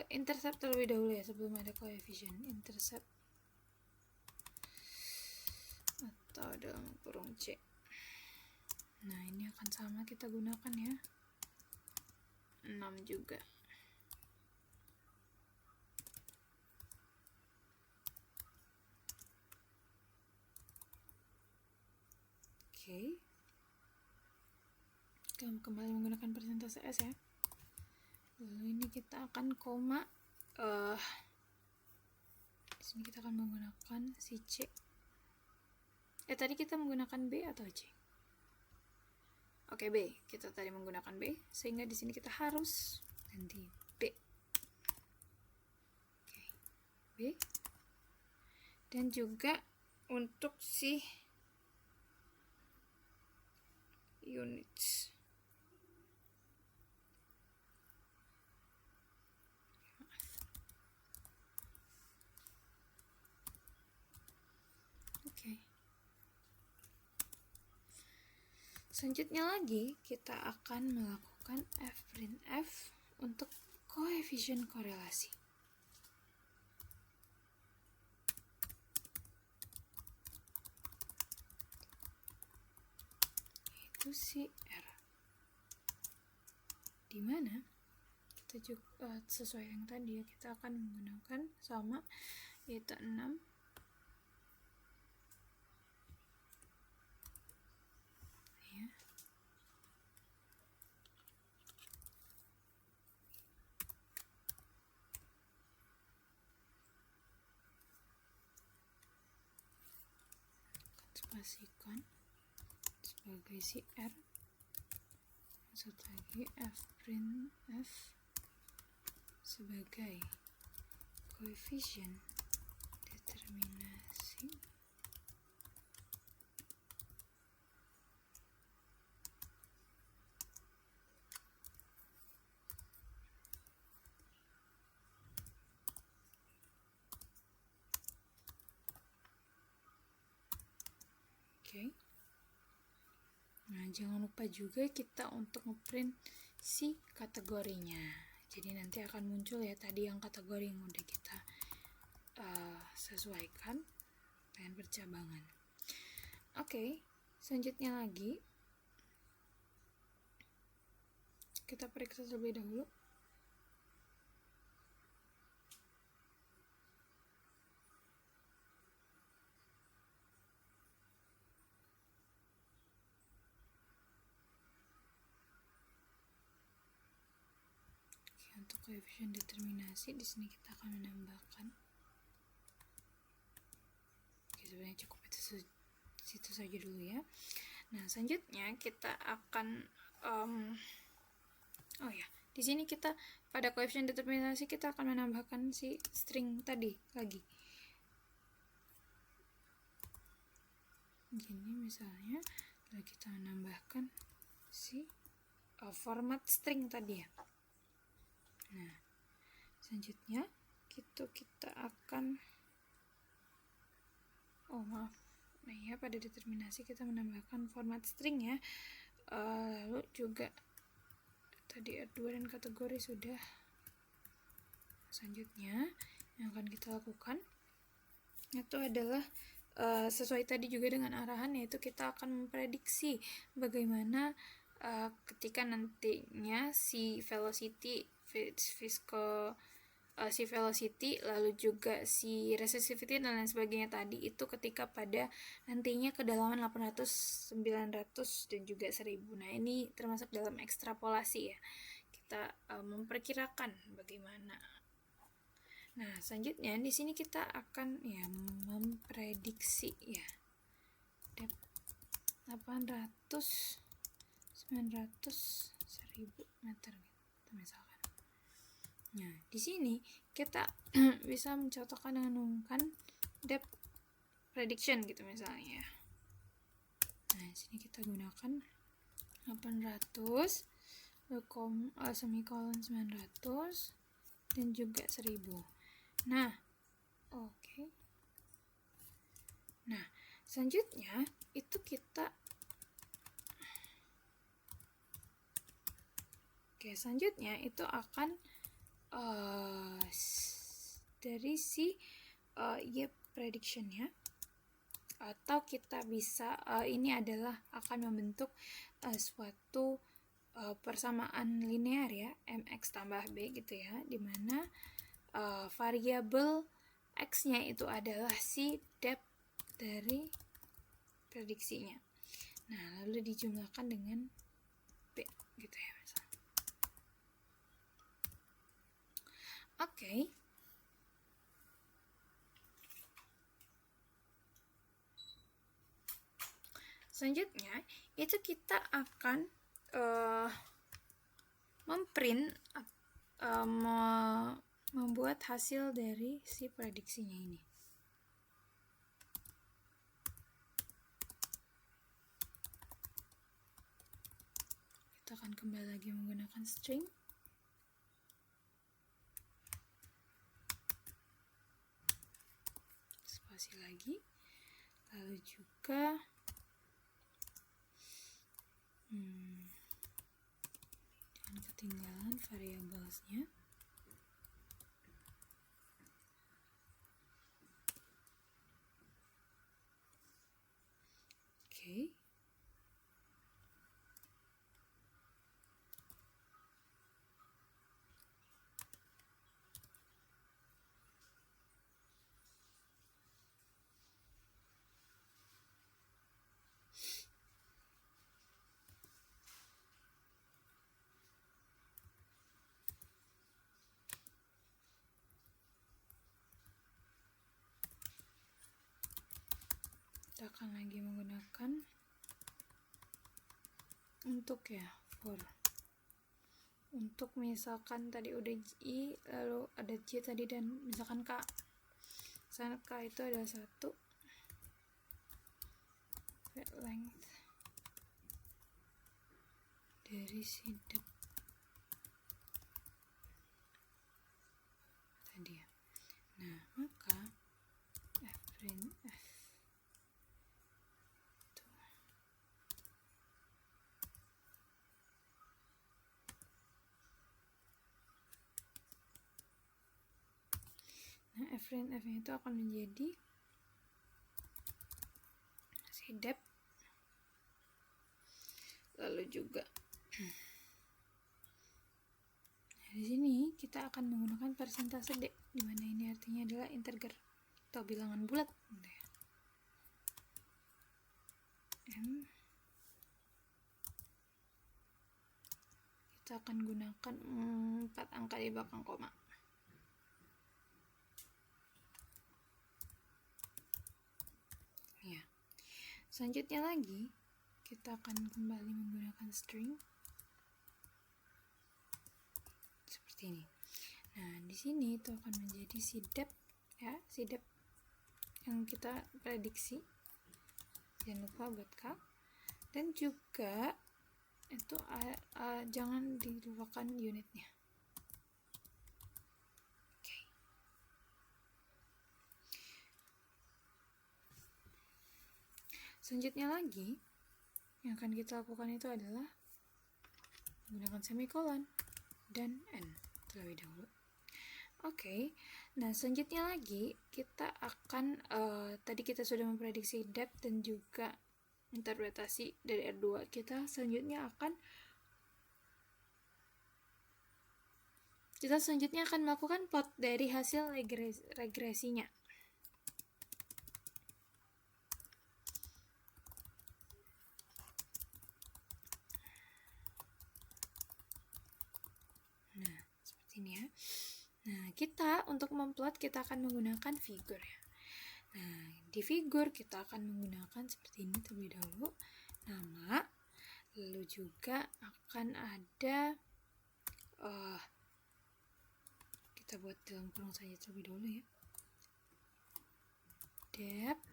intercept terlebih dahulu ya, sebelum ada coefficient. Intercept atau dalam kurung C. Nah, ini akan sama kita gunakan ya, 6 juga. Oke. Kembali menggunakan persentase S ya. Lalu ini kita akan koma. Di sini kita akan menggunakan si C. Tadi kita menggunakan B atau C? Oke, B. Kita tadi menggunakan B, sehingga di sini kita harus ganti B. Oke, B. Dan juga untuk si units. Oke. Selanjutnya lagi kita akan melakukan fprintf untuk koefisien korelasi. Itu si R. Dimana kita juga sesuai yang tadi ya, kita akan menggunakan sama, yaitu 6 ya. Spasikan sebagai si R. Satu lagi fprintf sebagai koefisien determinasi Oke. Nah, jangan lupa juga kita untuk ngeprint si kategorinya. Jadi nanti akan muncul ya tadi yang kategori yang udah kita sesuaikan dengan percabangan. Oke, selanjutnya lagi kita periksa terlebih dahulu. Untuk koefisien determinasi di sini kita akan menambahkan. Oke, sebenarnya cukup itu saja dulu ya. Nah, selanjutnya kita akan di sini kita pada koefisien determinasi kita akan menambahkan si string tadi lagi. Gini misalnya, lalu kita menambahkan si format string tadi ya. Nah, selanjutnya kita akan nah ya, pada determinasi kita menambahkan format string ya. Lalu juga tadi R2 dan kategori sudah. Selanjutnya yang akan kita lakukan itu adalah sesuai tadi juga dengan arahan, yaitu kita akan memprediksi bagaimana ketika nantinya si velocity lalu juga si resistivity dan lain sebagainya tadi itu ketika pada nantinya kedalaman 800, 900 dan juga 1000. Nah, ini termasuk dalam ekstrapolasi ya. Kita memperkirakan bagaimana. Nah, selanjutnya di sini kita akan ya memprediksi ya depth 800, 900, 1000 meter gitu misalkan. Nah, di sini kita bisa mencontohkan dengan menggunakan depth prediction gitu misalnya. Nah, di sini kita gunakan 800 semikolon 900 dan juga 1000. Nah, oke. Nah, selanjutnya itu kita selanjutnya itu akan dari si YEP prediction-nya, atau kita bisa ini adalah akan membentuk suatu persamaan linear ya, mx tambah b gitu ya, dimana variabel x-nya itu adalah si depth dari prediksinya. Nah, lalu dijumlahkan dengan b gitu ya misalnya. Oke. Selanjutnya itu kita akan memprint membuat hasil dari si prediksinya ini. Kita akan kembali lagi menggunakan string. Spasi lagi. Lalu juga jangan ketinggalan variablesnya. Oke. Kita akan lagi menggunakan untuk untuk misalkan tadi udah I, lalu ada J tadi, dan misalkan K. Misalkan K itu adalah 1 length dari si depth tadi ya. Nah, maka fprint f fprint f itu akan menjadi si depth, lalu juga di sini kita akan menggunakan persentase D, dimana ini artinya adalah integer atau bilangan bulat gitu ya. M, kita akan gunakan 4 angka di belakang koma. Ya. Selanjutnya lagi kita akan kembali menggunakan string seperti ini. Nah, di sini itu akan menjadi si depth ya, si depth yang kita prediksi. Jangan lupa buat K, dan juga itu jangan dilupakan unitnya. Oke. Selanjutnya lagi yang akan kita lakukan itu adalah menggunakan semikolon dan n terlebih dahulu. Oke. Nah, selanjutnya lagi kita akan tadi kita sudah memprediksi depth dan juga interpretasi dari R2. Kita selanjutnya akan melakukan plot dari hasil regresinya. Nah, seperti ini ya. Nah, kita untuk memplot kita akan menggunakan figur ya. Nah, di figur kita akan menggunakan seperti ini terlebih dahulu, nama, lalu juga akan ada kita buat dalam kurung saja terlebih dahulu ya, depth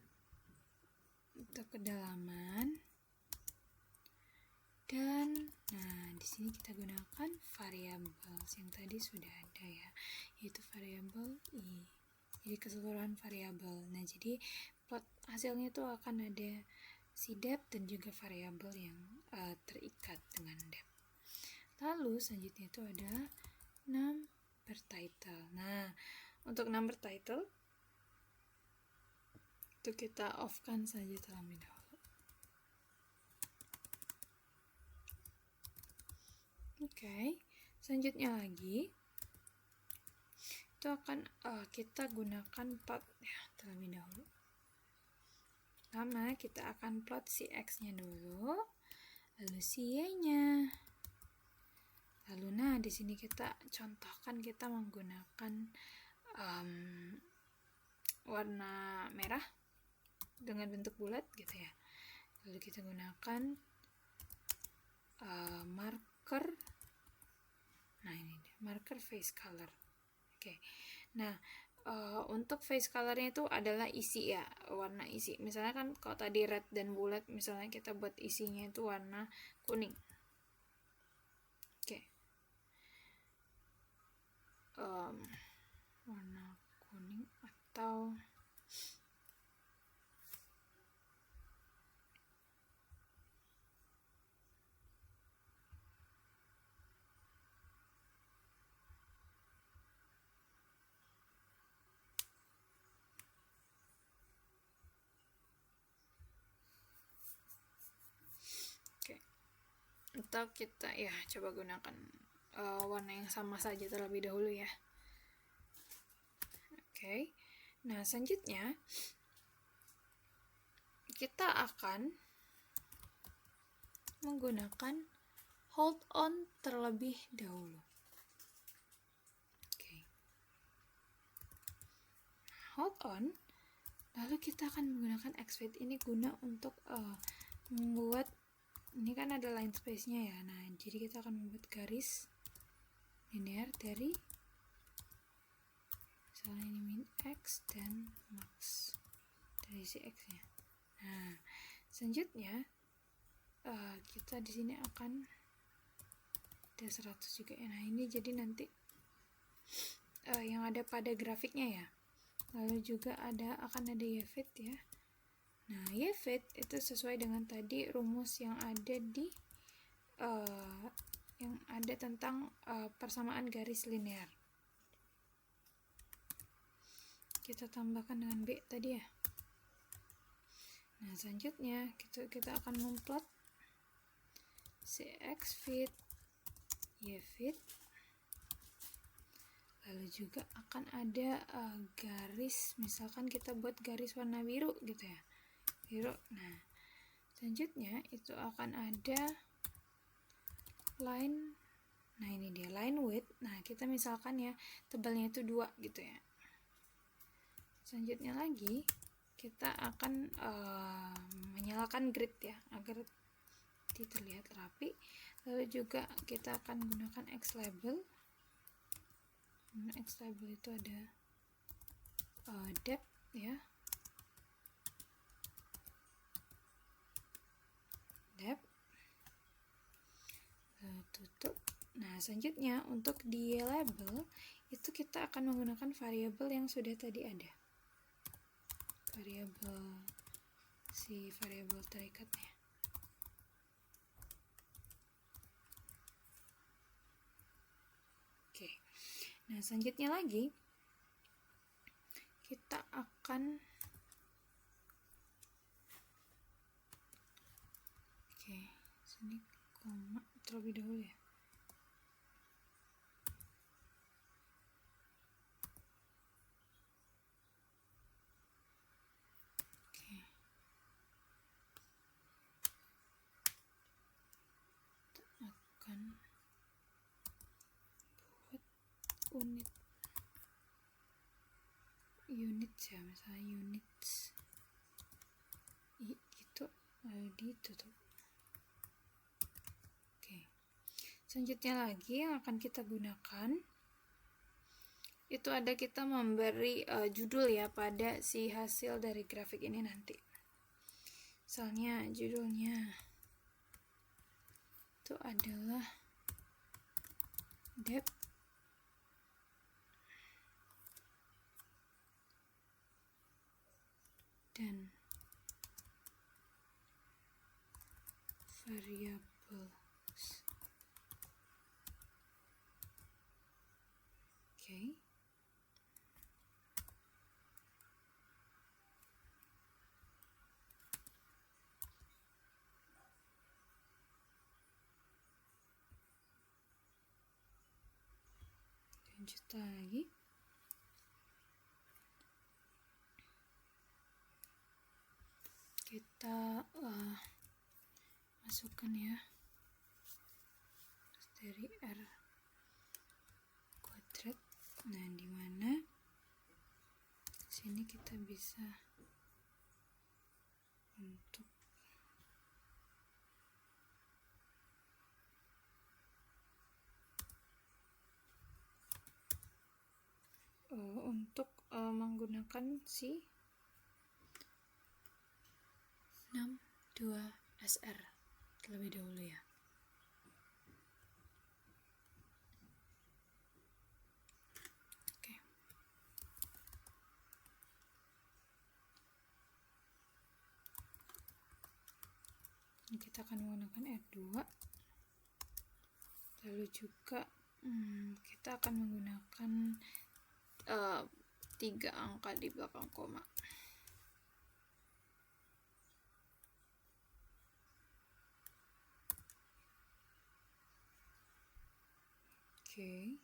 untuk kedalaman, dan nah di sini kita gunakan variabel yang tadi sudah ada ya, yaitu variabel i. Jadi keseluruhan variabel. Nah, jadi plot hasilnya itu akan ada si depth dan juga variabel yang terikat dengan depth. Lalu selanjutnya itu ada number title. Nah, untuk number title itu kita off-kan saja terlebih dahulu. Oke, selanjutnya lagi itu akan kita gunakan plot ya terlebih dahulu. Pertama kita akan plot si x-nya dulu, lalu si y-nya. Lalu nah di sini kita contohkan kita menggunakan warna merah dengan bentuk bulat gitu ya. Lalu kita gunakan marker. Nah ini dia, marker face color. Oke. Nah, untuk face colornya itu adalah isi ya, warna isi. Misalnya kan kalau tadi red dan bulat, misalnya kita buat isinya itu warna kuning. Oke. Warna kuning atau atau kita ya coba gunakan warna yang sama saja terlebih dahulu ya. Oke. Nah, selanjutnya kita akan menggunakan hold on terlebih dahulu. Oke. Hold on, lalu kita akan menggunakan xFit ini guna untuk membuat, ini kan ada line space-nya ya. Nah, jadi kita akan membuat garis linear dari misalnya ini min x dan max dari si x-nya. Nah, selanjutnya kita di sini akan ada 100 juga ya. Nah, ini jadi nanti yang ada pada grafiknya ya. Lalu juga akan ada yfit ya. Nah, yfit itu sesuai dengan tadi rumus yang ada di yang ada tentang persamaan garis linear. Kita tambahkan dengan b tadi ya. Nah, selanjutnya kita akan memplot xFit, yfit. Lalu juga akan ada garis, misalkan kita buat garis warna biru gitu ya. Biru. Nah, selanjutnya itu akan ada line. Nah, ini dia line width. Nah, kita misalkan ya tebalnya itu 2 gitu ya. Selanjutnya lagi kita akan menyalakan grid ya agar terlihat rapi. Lalu juga kita akan gunakan X label. X label itu ada depth ya. Depth. Lalu tutup. Nah, selanjutnya untuk di label itu kita akan menggunakan variabel yang sudah tadi ada. Variabel terikatnya. Oke. Nah, selanjutnya lagi kita akan sini koma terlebih dahulu ya. Kita akan buat unit units ya, misalnya units gitu, ditutup. Oke, selanjutnya lagi yang akan kita gunakan itu ada kita memberi judul ya pada si hasil dari grafik ini nanti. Misalnya judulnya itu adalah depth dan variables. Oke. Lanjut lagi. Kita masukkan ya dari R kuadrat. Nah, dimana sini kita bisa untuk menggunakan si 62 SR terlebih dahulu ya. Oke. Kita akan menggunakan R2. Lalu juga kita akan menggunakan 3 angka di belakang koma. Oke.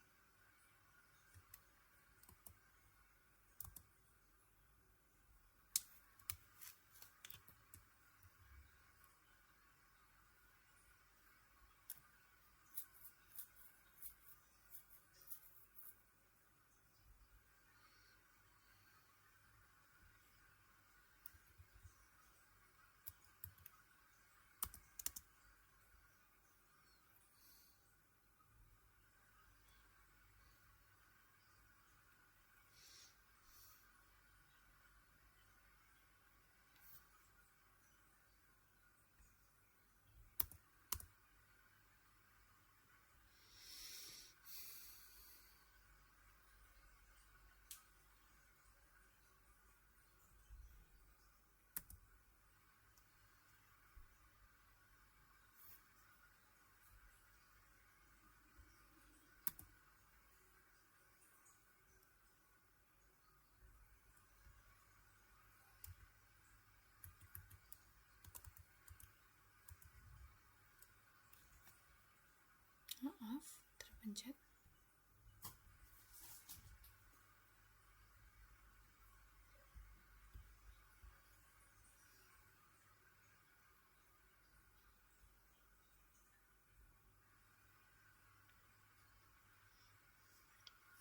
Maaf, terpencet.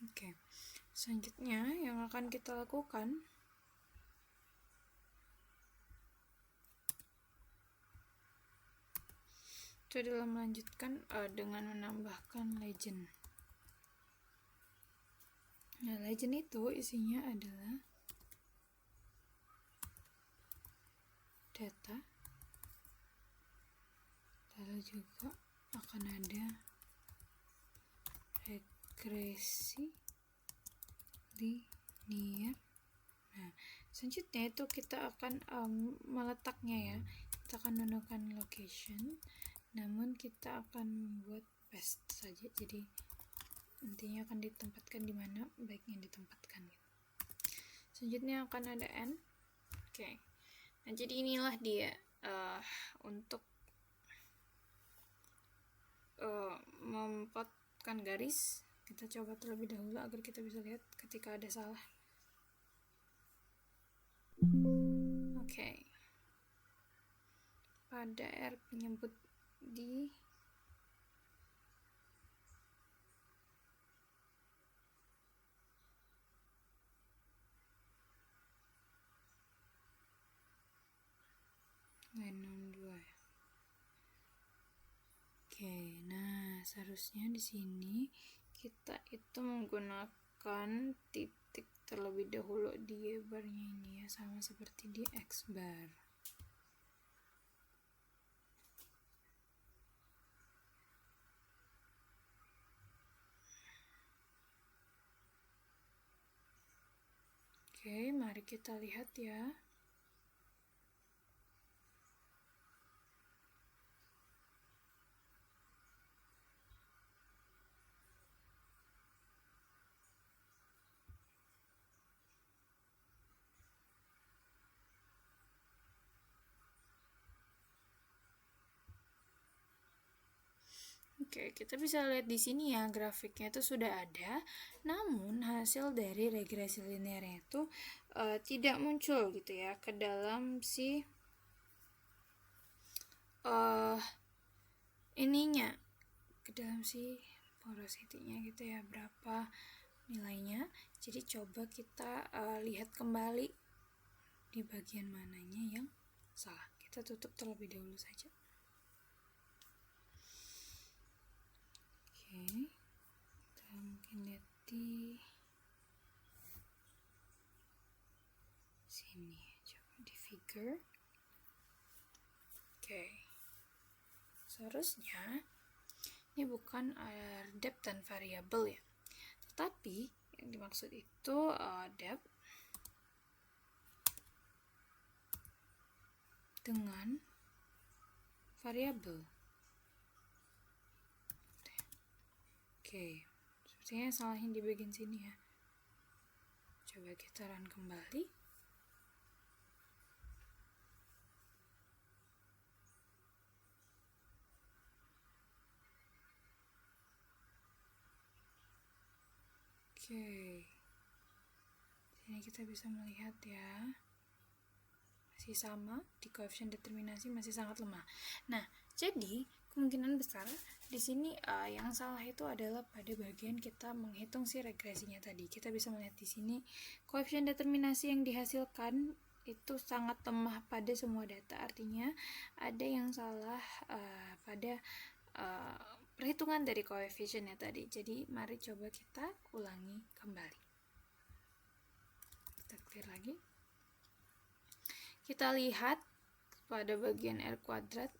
Oke. Selanjutnya yang akan kita lakukan itu adalah melanjutkan dengan menambahkan legend. Nah, legend itu isinya adalah data, lalu juga akan ada regresi linear. Nah, selanjutnya itu kita akan meletaknya ya. Kita akan menggunakan location, namun kita akan membuat paste saja. Jadi nantinya akan ditempatkan di mana baiknya ditempatkan gitu. Selanjutnya akan ada n. Oke. Nah, jadi inilah dia untuk membuatkan garis. Kita coba terlebih dahulu agar kita bisa lihat ketika ada salah. Oke. Pada R penyebut di Line 2 ya. Oke, nah seharusnya di sini kita itu menggunakan titik terlebih dahulu di Y barnya ini ya, sama seperti di X bar. Oke, mari kita lihat ya. Oke, kita bisa lihat di sini ya, grafiknya itu sudah ada, namun hasil dari regresi linearnya itu tidak muncul gitu ya ke dalam si ininya, ke dalam si porosity-nya gitu ya, berapa nilainya. Jadi coba kita lihat kembali di bagian mananya yang salah. Kita tutup terlebih dahulu saja. Oke, kita mungkin lihat di sini, coba di figure. Oke, seharusnya ini bukan depth dan variabel ya, tetapi yang dimaksud itu depth dengan variabel. Oke, sepertinya salahnya di bagian sini ya. Coba kita run kembali. Oke, sini kita bisa melihat ya, masih sama, di koefisien determinasi masih sangat lemah. Nah, jadi kemungkinan besar di sini yang salah itu adalah pada bagian kita menghitung si regresinya tadi. Kita bisa melihat di sini koefisien determinasi yang dihasilkan itu sangat lemah pada semua data. Artinya ada yang salah pada perhitungan dari koefisiennya tadi. Jadi mari coba kita ulangi kembali. Kita clear lagi. Kita lihat pada bagian R kuadrat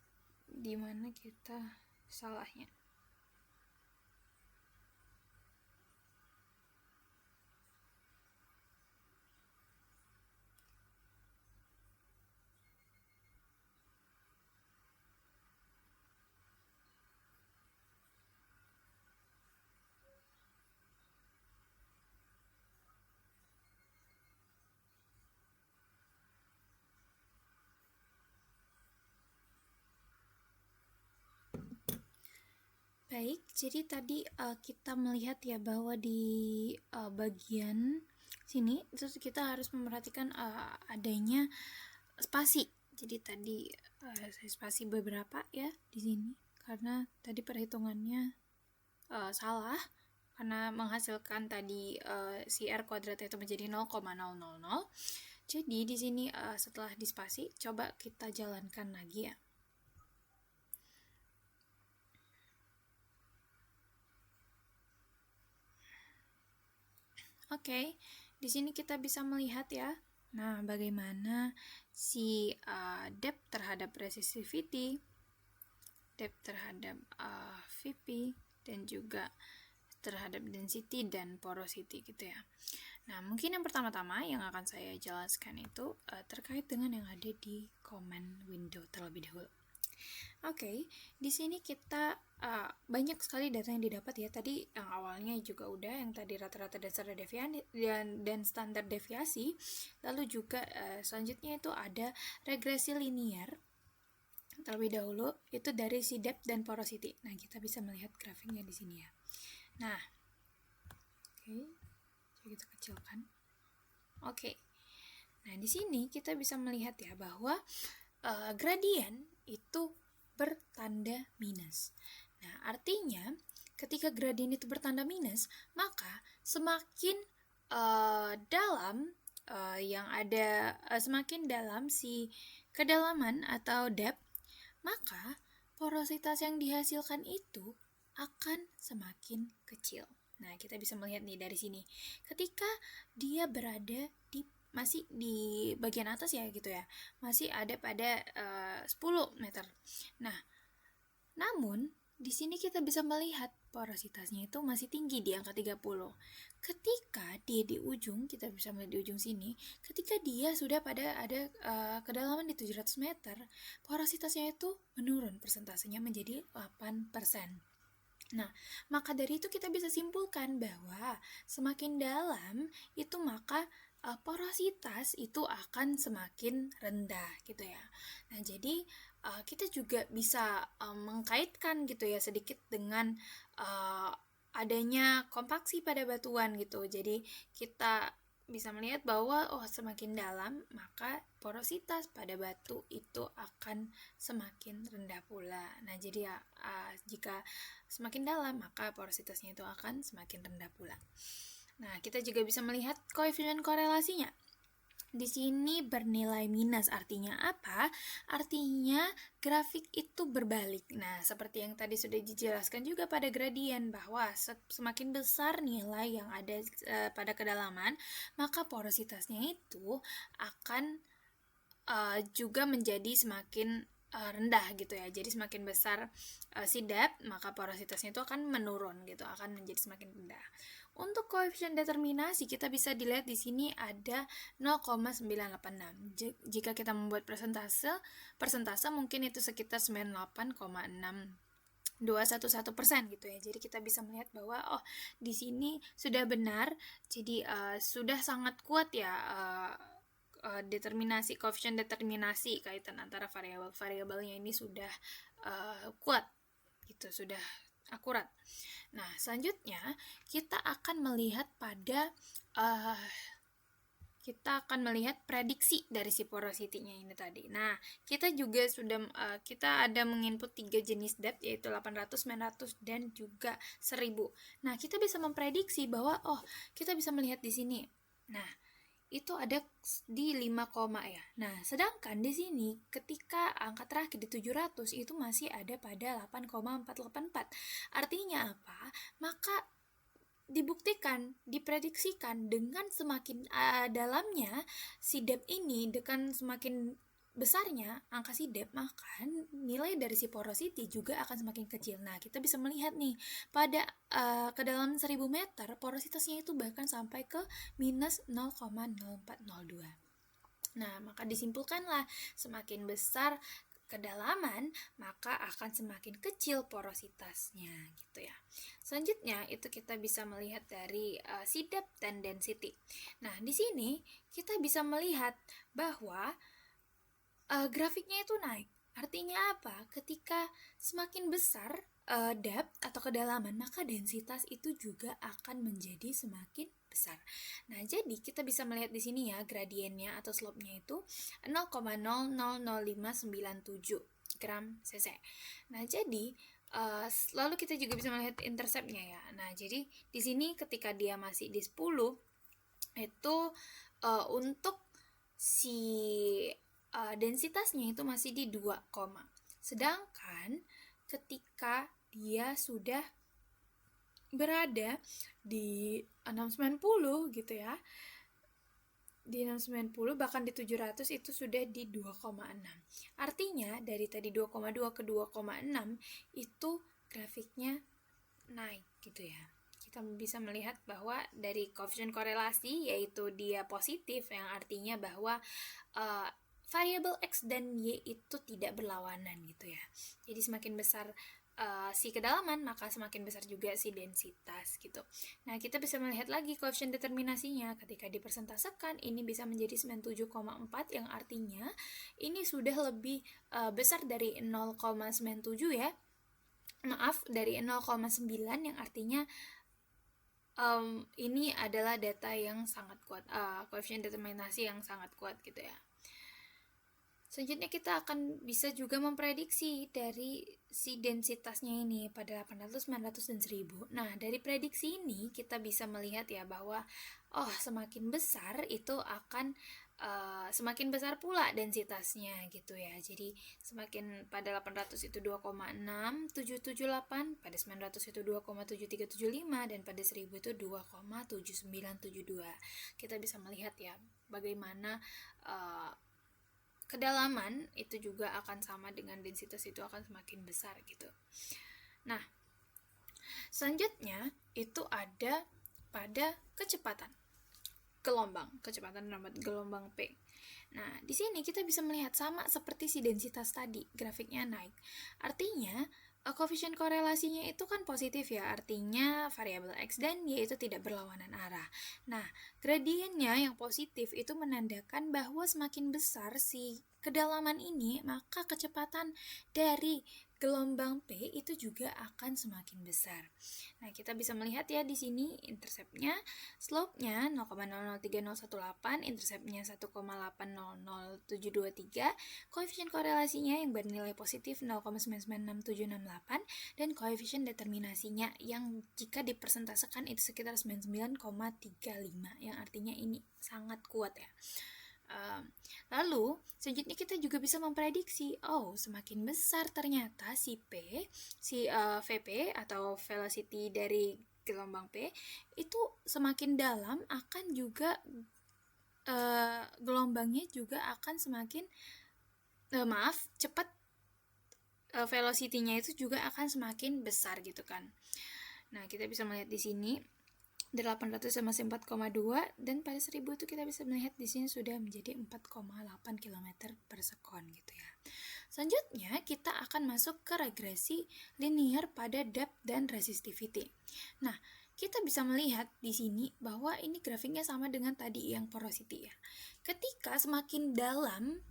di mana kita salahnya. Baik, jadi tadi kita melihat ya bahwa di bagian sini itu kita harus memperhatikan adanya spasi. Jadi tadi spasi beberapa ya di sini karena tadi perhitungannya salah karena menghasilkan tadi si R kuadrat itu menjadi 0,000. Jadi di sini setelah dispasi coba kita jalankan lagi ya. Oke, di sini kita bisa melihat ya. Nah, bagaimana si depth terhadap resistivity, depth terhadap VP, dan juga terhadap density dan porosity gitu ya. Nah, mungkin yang pertama-tama yang akan saya jelaskan itu terkait dengan yang ada di command window terlebih dahulu. Oke, di sini kita banyak sekali data yang didapat ya. Tadi yang awalnya juga udah, yang tadi rata-rata dasar deviasi dan standar deviasi. Lalu juga selanjutnya itu ada regresi linear. Terlebih dahulu itu dari si depth dan porosity. Nah, kita bisa melihat grafiknya di sini ya. Nah, oke, coba kita kecilkan. Oke. Nah, di sini kita bisa melihat ya bahwa gradien itu bertanda minus. Nah, artinya ketika gradien itu bertanda minus, maka semakin dalam yang ada semakin dalam si kedalaman atau depth, maka porositas yang dihasilkan itu akan semakin kecil. Nah, kita bisa melihat nih dari sini. Ketika dia berada masih di bagian atas ya gitu ya. Masih ada pada 10 meter. Nah, namun di sini kita bisa melihat porositasnya itu masih tinggi di angka 30. Ketika dia di ujung, kita bisa melihat di ujung sini, ketika dia sudah pada ada kedalaman di 700 meter, porositasnya itu menurun persentasenya menjadi 8%. Nah, maka dari itu kita bisa simpulkan bahwa semakin dalam itu maka porositas itu akan semakin rendah gitu ya. Nah, jadi kita juga bisa mengkaitkan gitu ya sedikit dengan adanya kompaksi pada batuan gitu. Jadi kita bisa melihat bahwa semakin dalam maka porositas pada batu itu akan semakin rendah pula. Nah, jadi jika semakin dalam maka porositasnya itu akan semakin rendah pula. Nah, kita juga bisa melihat koefisien korelasinya. Di sini bernilai minus, artinya apa? Artinya grafik itu berbalik. Nah, seperti yang tadi sudah dijelaskan juga pada gradien bahwa semakin besar nilai yang ada pada kedalaman, maka porositasnya itu akan juga menjadi semakin rendah gitu ya. Jadi semakin besar si depth, maka porositasnya itu akan menurun gitu, akan menjadi semakin rendah. Untuk koefisien determinasi kita bisa dilihat di sini ada 0,986. Jika kita membuat persentase mungkin itu sekitar 98,6211% gitu ya. Jadi kita bisa melihat bahwa di sini sudah benar. Jadi sudah sangat kuat ya determinasi, koefisien determinasi kaitan antara variabel-variabelnya ini sudah kuat gitu, sudah akurat. Nah, selanjutnya kita akan melihat pada prediksi dari si porosity-nya ini tadi. Nah, kita juga sudah kita ada menginput 3 jenis depth yaitu 800, 900 dan juga 1000. Nah, kita bisa memprediksi bahwa kita bisa melihat di sini. Nah, itu ada di 5, ya. Nah, sedangkan di sini ketika angka terakhir di 700 itu masih ada pada 8,484. Artinya apa? Maka diprediksikan dengan semakin dalamnya si depth ini, dengan semakin besarnya angka si depth, maka nilai dari si porosity juga akan semakin kecil. Nah, kita bisa melihat nih pada kedalaman 1000 meter porositasnya itu bahkan sampai ke minus 0,0402. Nah, maka disimpulkanlah semakin besar kedalaman maka akan semakin kecil porositasnya gitu ya. Selanjutnya itu kita bisa melihat dari si depth dan density. Nah, di sini kita bisa melihat bahwa grafiknya itu naik. Artinya apa? Ketika semakin besar depth atau kedalaman, maka densitas itu juga akan menjadi semakin besar. Nah, jadi kita bisa melihat di sini ya gradiennya atau slope-nya itu 0,000597 gram cc. Nah, jadi lalu kita juga bisa melihat intercept-nya ya. Nah, jadi di sini ketika dia masih di 10 itu untuk si densitasnya itu masih di 2, sedangkan ketika dia sudah berada di 690 gitu ya, di 690 bahkan di 700 itu sudah di 2,6. Artinya dari tadi 2,2 ke 2,6 itu grafiknya naik gitu ya. Kita bisa melihat bahwa dari koefisien korelasi yaitu dia positif, yang artinya bahwa variabel X dan Y itu tidak berlawanan gitu ya. Jadi semakin besar si kedalaman maka semakin besar juga si densitas gitu. Nah, kita bisa melihat lagi koefisien determinasinya ketika dipersentasekan ini bisa menjadi 97,4 yang artinya ini sudah lebih besar dari 0,97 ya. Maaf, dari 0,9 yang artinya ini adalah data yang sangat kuat, koefisien determinasi yang sangat kuat gitu ya. Selanjutnya kita akan bisa juga memprediksi dari si densitasnya ini pada 800, 900, dan 1000. Nah, dari prediksi ini kita bisa melihat ya bahwa semakin besar itu akan semakin besar pula densitasnya gitu ya. Jadi semakin pada 800 itu 2,6778, pada 900 itu 2,7375, dan pada 1000 itu 2,7972. Kita bisa melihat ya bagaimana kedalaman itu juga akan sama dengan densitas itu akan semakin besar gitu. Nah, selanjutnya itu ada pada kecepatan kecepatan gelombang P. Nah, di sini kita bisa melihat sama seperti si densitas tadi, grafiknya naik. Artinya, koefisien korelasinya itu kan positif ya, artinya variabel X dan Y itu tidak berlawanan arah. Nah, gradiennya yang positif itu menandakan bahwa semakin besar si kedalaman ini, maka kecepatan dari gelombang P itu juga akan semakin besar. Nah, kita bisa melihat ya di sini interceptnya, slope-nya 0,003018, interceptnya 1,8000723, koefisien korelasinya yang bernilai positif 0,996768, dan koefisien determinasinya yang jika dipersentasekan itu sekitar 99,35, yang artinya ini sangat kuat ya. Lalu selanjutnya kita juga bisa memprediksi, semakin besar ternyata si VP atau velocity dari gelombang P itu semakin dalam akan juga gelombangnya juga akan semakin cepat, velocity-nya itu juga akan semakin besar gitu kan. Nah, kita bisa melihat di sini 800 masih 4,2, dan pada 1000 itu kita bisa melihat di sini sudah menjadi 4,8 km per sekon gitu ya. Selanjutnya kita akan masuk ke regresi linear pada depth dan resistivity. Nah, kita bisa melihat di sini bahwa ini grafiknya sama dengan tadi yang porosity ya. Ketika semakin dalam,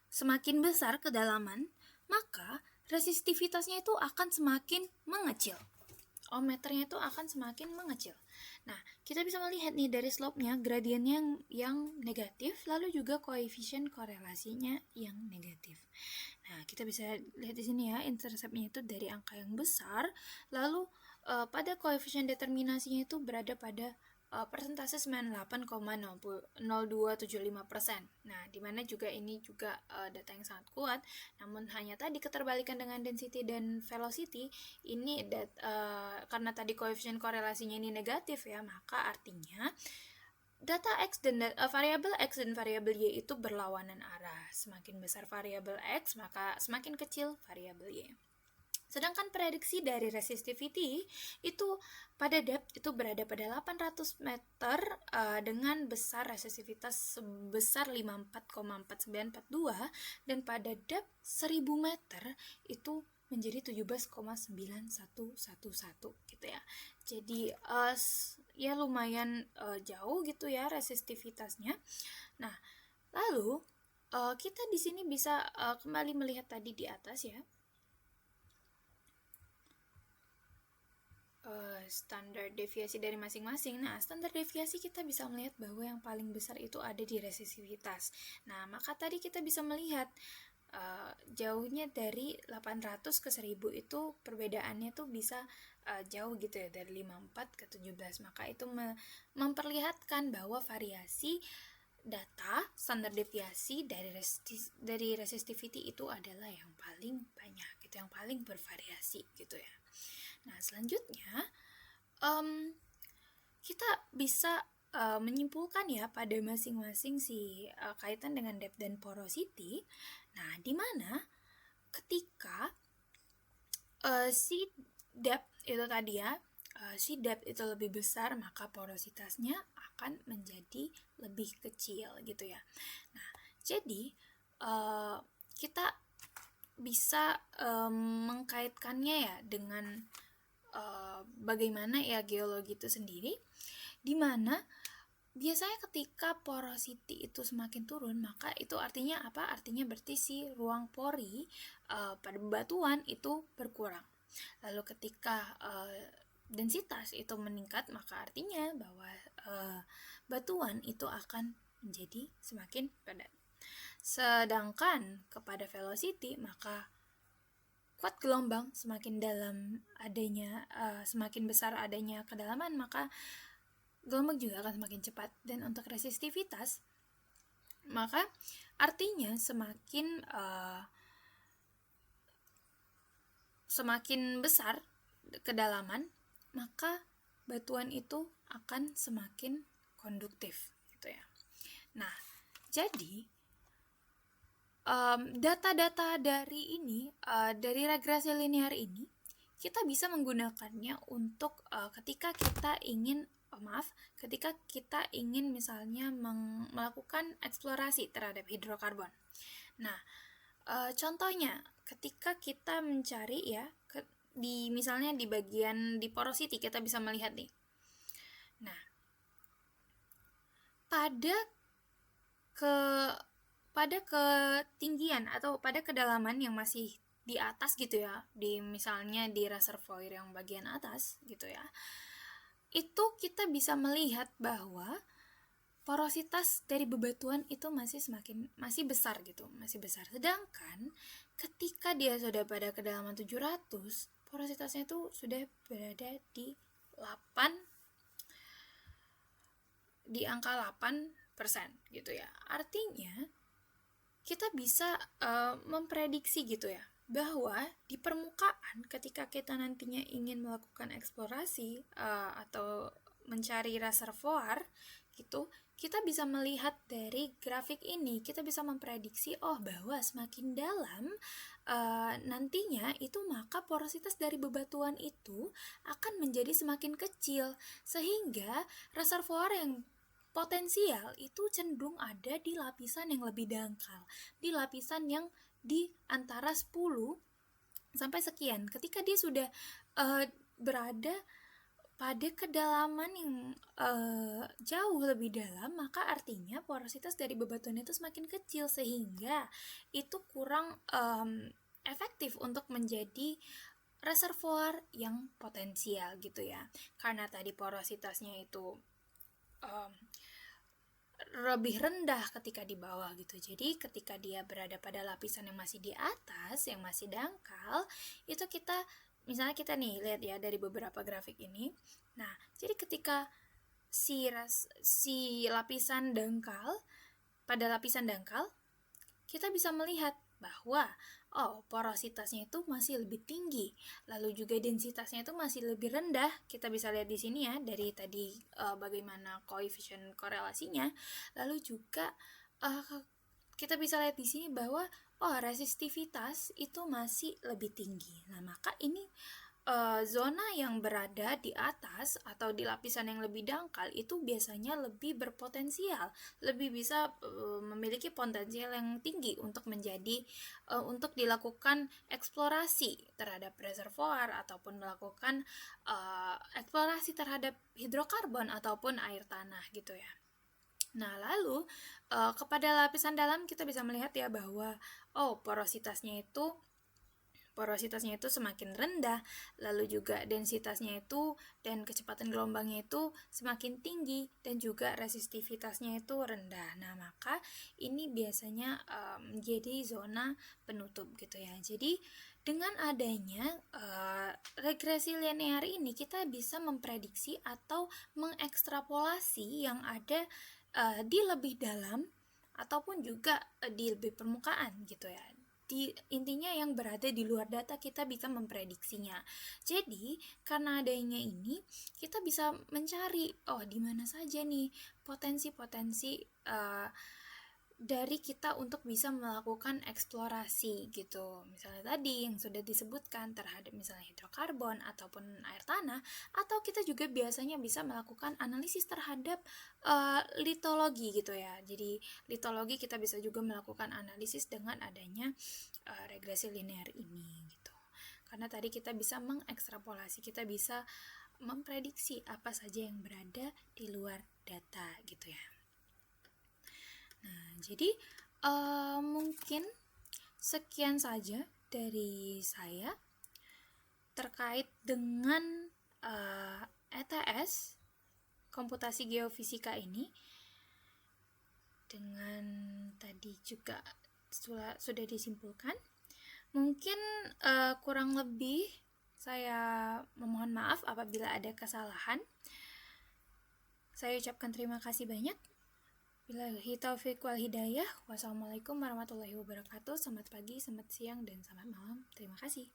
semakin besar kedalaman, maka resistivitasnya itu akan semakin mengecil. Ohmmeternya itu akan semakin mengecil. Nah, kita bisa melihat nih dari slope-nya, gradiennya yang negatif, lalu juga koefisien korelasinya yang negatif. Nah, kita bisa lihat di sini ya, interceptnya itu dari angka yang besar, lalu pada koefisien determinasinya itu berada pada persentase 98,0275%. Nah, dimana juga ini juga data yang sangat kuat, namun hanya tadi keterbalikan dengan density dan velocity ini karena tadi koefisien korelasinya ini negatif ya, maka artinya data X dan variabel X dan variabel Y itu berlawanan arah. Semakin besar variabel X, maka semakin kecil variabel Y. Sedangkan prediksi dari resistivity itu pada depth itu berada pada 800 meter dengan besar resistivitas sebesar 54,4942, dan pada depth 1000 meter itu menjadi 17,9111 gitu ya. Jadi ya lumayan jauh gitu ya resistivitasnya. Nah, lalu kita di sini bisa kembali melihat tadi di atas ya. Standar deviasi dari masing-masing. Nah, standar deviasi kita bisa melihat bahwa yang paling besar itu ada di resistivitas. Nah, maka tadi kita bisa melihat jauhnya dari 800 ke 1000 itu perbedaannya tuh bisa jauh gitu ya, dari 54 ke 17. Maka itu memperlihatkan bahwa variasi data standar deviasi dari resistivity itu adalah yang paling banyak gitu, yang paling bervariasi gitu ya. Nah, selanjutnya kita bisa menyimpulkan ya pada masing-masing si kaitan dengan depth dan porosity. Nah, di mana ketika si depth itu tadi ya, si depth itu lebih besar, maka porositasnya akan menjadi lebih kecil gitu ya. Nah, jadi kita bisa mengkaitkannya ya dengan bagaimana ya geologi itu sendiri, dimana biasanya ketika porosity itu semakin turun, maka itu artinya apa? Artinya berarti si ruang pori pada batuan itu berkurang. Lalu ketika densitas itu meningkat, maka artinya bahwa batuan itu akan menjadi semakin padat. Sedangkan kepada velocity, maka kuat gelombang, semakin dalam adanya semakin besar adanya kedalaman, maka gelombang juga akan semakin cepat. Dan untuk resistivitas, Maka artinya semakin besar kedalaman, maka batuan itu akan semakin konduktif gitu ya. Nah, jadi data-data dari ini, dari regresi linear ini, kita bisa menggunakannya untuk ketika kita ingin misalnya melakukan eksplorasi terhadap hidrokarbon. Nah, contohnya ketika kita mencari ya, misalnya di bagian di porosity kita bisa melihat nih. Nah, pada ketinggian atau pada kedalaman yang masih di atas gitu ya, misalnya di reservoir yang bagian atas gitu ya, itu kita bisa melihat bahwa porositas dari bebatuan itu masih besar gitu, masih besar. Sedangkan ketika dia sudah pada kedalaman 700, porositasnya itu sudah berada di angka 8% gitu ya. Artinya kita bisa memprediksi gitu ya, bahwa di permukaan ketika kita nantinya ingin melakukan eksplorasi atau mencari reservoir gitu, kita bisa melihat dari grafik ini, kita bisa memprediksi bahwa semakin dalam nantinya itu, maka porositas dari bebatuan itu akan menjadi semakin kecil, sehingga reservoir yang potensial itu cenderung ada di lapisan yang lebih dangkal, di lapisan yang di antara 10 sampai sekian. Ketika dia sudah berada pada kedalaman yang jauh lebih dalam, maka artinya porositas dari bebatuan itu semakin kecil, sehingga itu kurang efektif untuk menjadi reservoir yang potensial gitu ya. Karena tadi porositasnya itu lebih rendah ketika di bawah gitu. Jadi ketika dia berada pada lapisan yang masih di atas, yang masih dangkal, itu misalnya kita nih lihat ya dari beberapa grafik ini. Nah, jadi ketika si lapisan dangkal, pada lapisan dangkal, kita bisa melihat bahwa porositasnya itu masih lebih tinggi, lalu juga densitasnya itu masih lebih rendah. Kita bisa lihat di sini ya, dari tadi bagaimana koefisien korelasinya. Lalu juga kita bisa lihat di sini bahwa resistivitas itu masih lebih tinggi. Nah, maka ini zona yang berada di atas atau di lapisan yang lebih dangkal itu biasanya lebih berpotensial, lebih bisa memiliki potensial yang tinggi untuk untuk dilakukan eksplorasi terhadap reservoir ataupun melakukan eksplorasi terhadap hidrokarbon ataupun air tanah gitu ya. Nah, lalu kepada lapisan dalam kita bisa melihat ya bahwa porositasnya itu semakin rendah, lalu juga densitasnya itu dan kecepatan gelombangnya itu semakin tinggi, dan juga resistivitasnya itu rendah. Nah, maka ini biasanya menjadi zona penutup gitu ya. Jadi dengan adanya regresi linear ini, kita bisa memprediksi atau mengekstrapolasi yang ada di lebih dalam ataupun juga di lebih permukaan gitu ya. Intinya yang berada di luar data kita bisa memprediksinya. Jadi karena adanya ini, kita bisa mencari di mana saja nih potensi-potensi dari kita untuk bisa melakukan eksplorasi gitu. Misalnya tadi yang sudah disebutkan terhadap misalnya hidrokarbon ataupun air tanah, atau kita juga biasanya bisa melakukan analisis terhadap litologi gitu ya. Jadi litologi kita bisa juga melakukan analisis dengan adanya regresi linear ini gitu. Karena tadi kita bisa mengekstrapolasi, kita bisa memprediksi apa saja yang berada di luar data gitu ya. Nah, jadi mungkin sekian saja dari saya terkait dengan ETS komputasi geofisika ini. Dengan tadi juga sudah disimpulkan. Mungkin kurang lebih saya memohon maaf apabila ada kesalahan. Saya ucapkan terima kasih banyak. Billahi taufiq wal hidayah. Wassalamualaikum warahmatullahi wabarakatuh. Selamat pagi, selamat siang, dan selamat malam. Terima kasih.